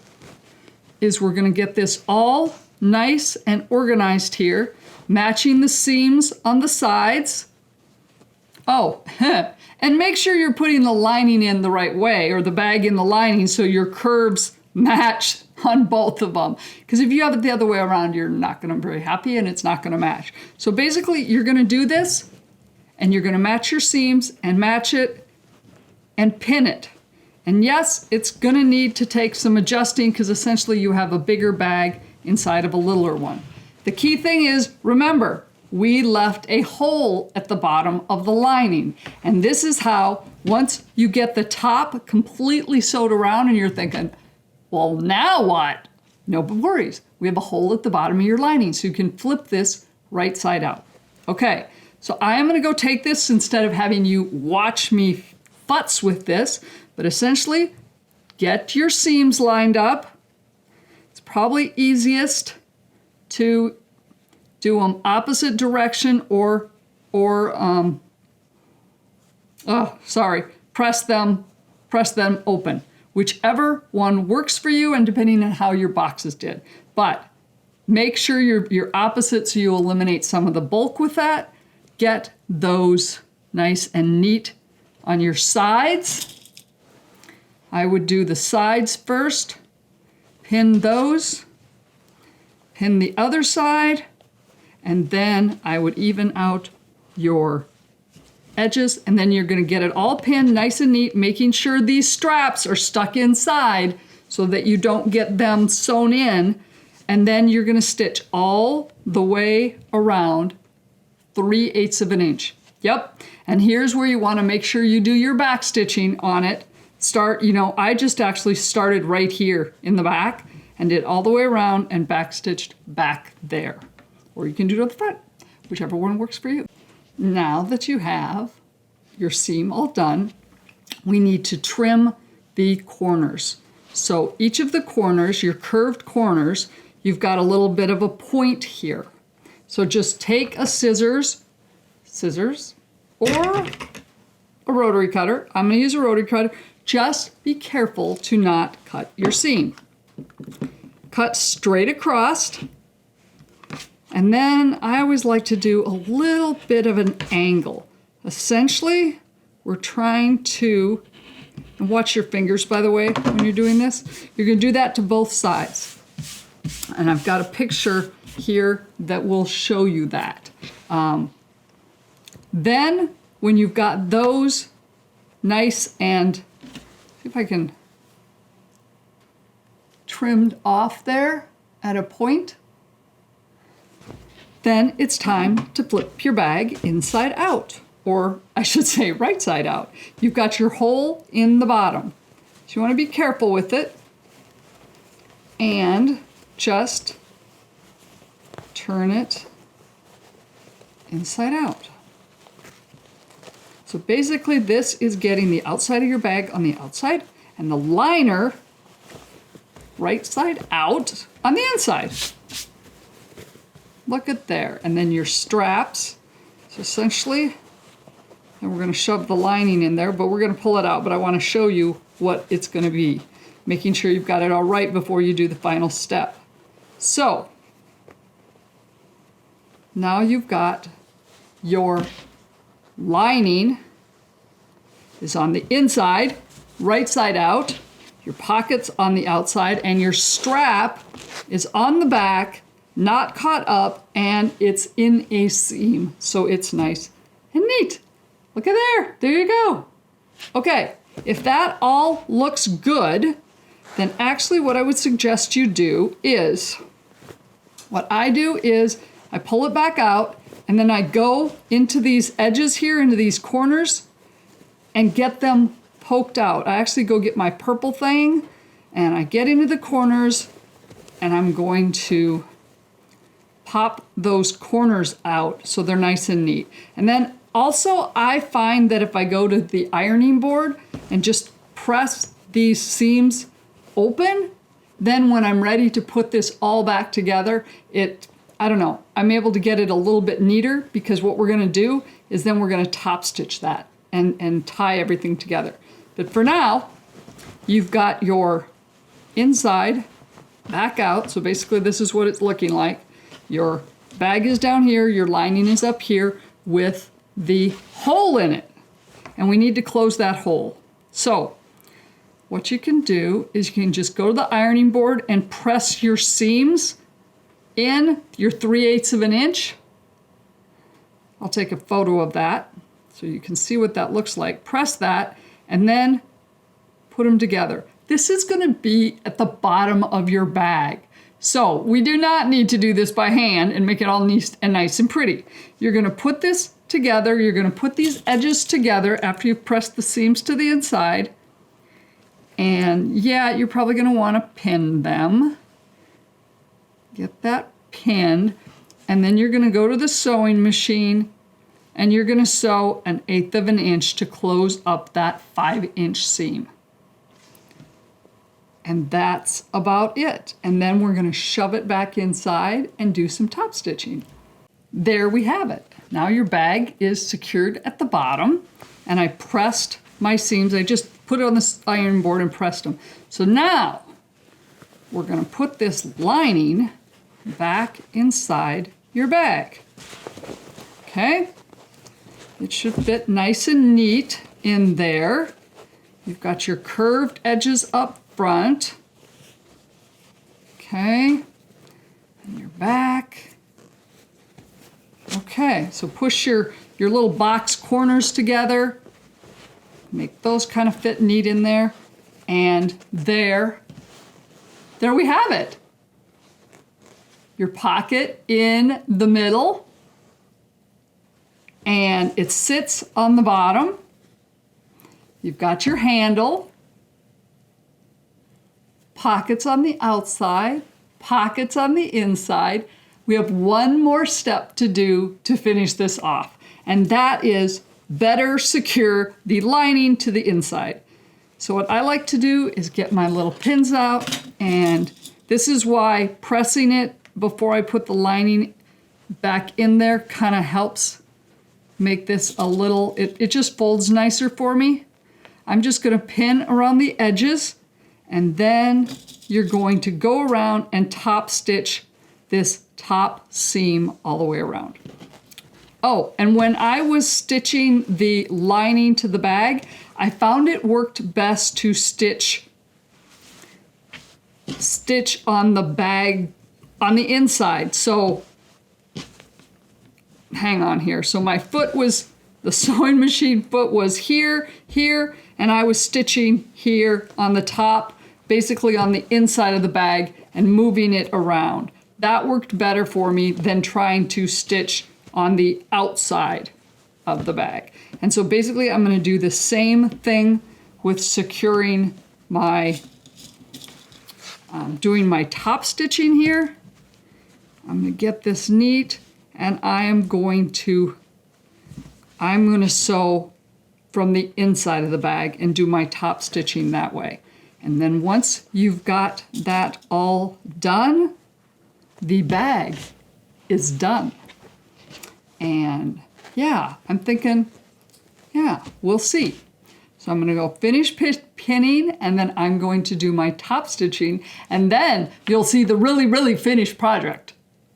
Speaker 1: is we're gonna get this all nice and organized here, matching the seams on the sides. Oh, and make sure you're putting the lining in the right way, or the bag in the lining, so your curves match on both of them. Because if you have it the other way around, you're not gonna be very happy and it's not gonna match. So basically, you're gonna do this, and you're gonna match your seams and match it and pin it. And yes, it's gonna need to take some adjusting because essentially you have a bigger bag inside of a littler one. The key thing is, remember, we left a hole at the bottom of the lining. And this is how, once you get the top completely sewed around and you're thinking, well, now what? No worries. We have a hole at the bottom of your lining, so you can flip this right side out. Okay, so I am gonna go take this instead of having you watch me futz with this, but essentially, get your seams lined up. It's probably easiest to do them opposite direction or press them open. Whichever one works for you and depending on how your boxes did. But make sure you're opposite so you eliminate some of the bulk with that. Get those nice and neat on your sides. I would do the sides first, pin those, pin the other side, and then I would even out your edges, and then you're gonna get it all pinned nice and neat, making sure these straps are stuck inside so that you don't get them sewn in, and then you're gonna stitch all the way around 3/8 of an inch. Yep, and here's where you wanna make sure you do your back stitching on it. I just actually started right here in the back and did all the way around and back stitched back there. Or you can do it at the front, whichever one works for you. Now that you have your seam all done, we need to trim the corners. So each of the corners, your curved corners, you've got a little bit of a point here. So just take a scissors, or a rotary cutter. I'm gonna use a rotary cutter. Just be careful to not cut your seam. Cut straight across. And then I always like to do a little bit of an angle. Essentially, we're trying to, and watch your fingers, by the way, when you're doing this. You're gonna do that to both sides. And I've got a picture here that will show you that. Then, when you've got those nice and, see if I can, trimmed off there at a point, then it's time to flip your bag inside out, or I should say right side out. You've got your hole in the bottom. So you want to be careful with it and just turn it inside out. So basically this is getting the outside of your bag on the outside and the liner right side out on the inside. Look at there. And then your straps. So essentially, and we're going to shove the lining in there, but we're going to pull it out. But I want to show you what it's going to be, making sure you've got it all right before you do the final step. So now you've got your lining is on the inside, right side out, your pocket's on the outside, and your strap is on the back, not caught up, and it's in a seam, so it's nice and neat. Look at there. There you go. Okay, if that all looks good, then actually what I would suggest you do is, what I do is I pull it back out and then I go into these edges here, into these corners, and get them poked out. I actually go get my purple thing and I get into the corners and I'm going to pop those corners out so they're nice and neat. And then also I find that if I go to the ironing board and just press these seams open, then when I'm ready to put this all back together, I don't know, I'm able to get it a little bit neater, because what we're gonna do is then we're gonna top stitch that and tie everything together. But for now, you've got your inside back out. So basically this is what it's looking like. Your bag is down here, your lining is up here with the hole in it. And we need to close that hole. So what you can do is you can just go to the ironing board and press your seams in your 3/8 of an inch. I'll take a photo of that so you can see what that looks like. Press that and then put them together. This is going to be at the bottom of your bag. So we do not need to do this by hand and make it all nice and pretty. You're going to put this together. You're going to put these edges together after you've pressed the seams to the inside. And yeah, you're probably going to want to pin them. Get that pinned. And then you're going to go to the sewing machine and you're going to sew 1/8 of an inch to close up that 5-inch seam. And that's about it. And then we're going to shove it back inside and do some top stitching. There we have it. Now your bag is secured at the bottom, and I pressed my seams. I just put it on the iron board and pressed them. So now we're going to put this lining back inside your bag. Okay? It should fit nice and neat in there. You've got your curved edges up front. Okay, and your back. Okay, so push your little box corners together. Make those kind of fit neat in there. And there we have it. Your pocket in the middle. And it sits on the bottom. You've got your handle. Pockets on the outside, pockets on the inside. We have one more step to do to finish this off, and that is better secure the lining to the inside. So what I like to do is get my little pins out, and this is why pressing it before I put the lining back in there kind of helps make this a little, it just folds nicer for me. I'm just going to pin around the edges. And then you're going to go around and top stitch this top seam all the way around. Oh, and when I was stitching the lining to the bag, I found it worked best to stitch on the bag on the inside. So hang on here. So my foot was, the sewing machine foot was here, and I was stitching here on the top, basically on the inside of the bag, and moving it around. That worked better for me than trying to stitch on the outside of the bag. And so basically I'm going to do the same thing with securing my, doing my top stitching here. I'm going to get this neat, and I'm going to sew from the inside of the bag and do my top stitching that way. And then once you've got that all done, the bag is done. And yeah, I'm thinking, yeah, we'll see. So I'm going to go finish pinning, and then I'm going to do my top stitching, and then you'll see the really, really finished project.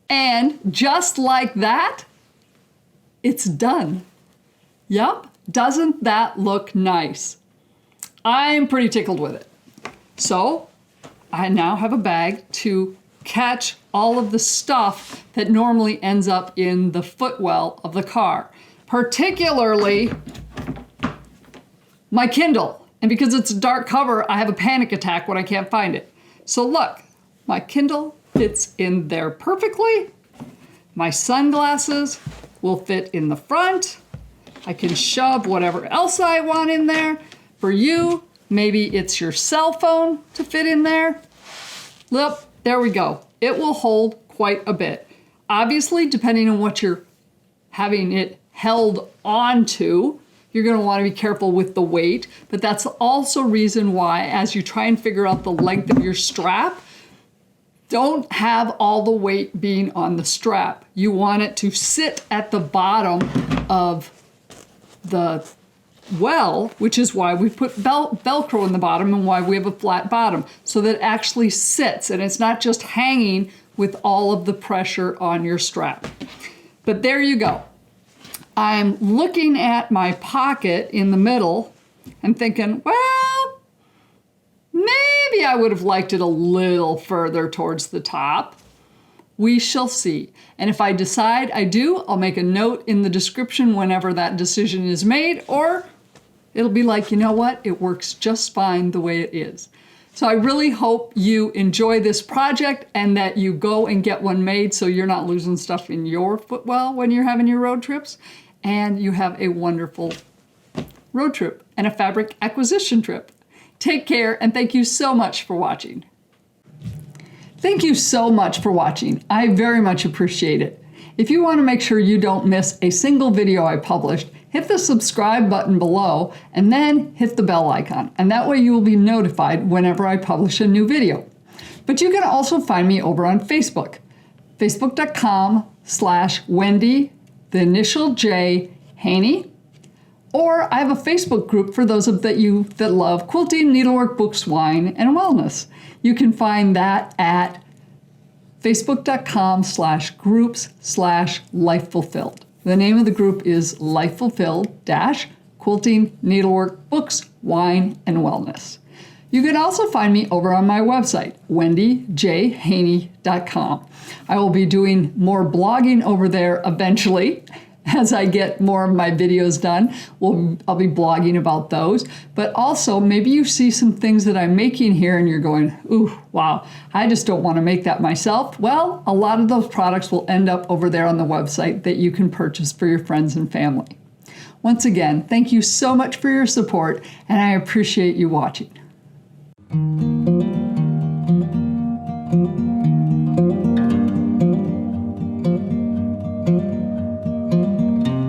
Speaker 1: And just like that, it's done. Yup, doesn't that look nice? I'm pretty tickled with it. So I now have a bag to catch all of the stuff that normally ends up in the footwell of the car, particularly my Kindle. And because it's a dark cover, I have a panic attack when I can't find it. So look, my Kindle fits in there perfectly. My sunglasses will fit in the front. I can shove whatever else I want in there. For you, maybe it's your cell phone to fit in there. Look, there we go. It will hold quite a bit. Obviously, depending on what you're having it held onto, you're going to want to be careful with the weight, but that's also reason why, as you try and figure out the length of your strap, don't have all the weight being on the strap. You want it to sit at the bottom of the well, which is why we put Velcro in the bottom and why we have a flat bottom, so that it actually sits and it's not just hanging with all of the pressure on your strap. But there you go. I'm looking at my pocket in the middle and thinking, well, maybe I would have liked it a little further towards the top. We shall see. And if I decide I do, I'll make a note in the description whenever that decision is made, or it'll be like, you know what? It works just fine the way it is. So I really hope you enjoy this project and that you go and get one made so you're not losing stuff in your footwell when you're having your road trips, and you have a wonderful road trip and a fabric acquisition trip. Take care, and thank you so much for watching. Thank you so much for watching. I very much appreciate it. If you want to make sure you don't miss a single video I published, hit the subscribe button below and then hit the bell icon. And that way you will be notified whenever I publish a new video. But you can also find me over on Facebook. Facebook.com/Wendy, the initial J, Haney. Or I have a Facebook group for those of you that love quilting, needlework, books, wine, and wellness. You can find that at facebook.com/groups/lifefulfilled. The name of the group is Life Fulfilled - Quilting, Needlework, Books, Wine, and Wellness. You can also find me over on my website, wendyjhaney.com. I will be doing more blogging over there eventually. As I get more of my videos done, I'll be blogging about those. But also, maybe you see some things that I'm making here and you're going, ooh, wow, I just don't want to make that myself. Well, a lot of those products will end up over there on the website that you can purchase for your friends and family. Once again, thank you so much for your support, and I appreciate you watching.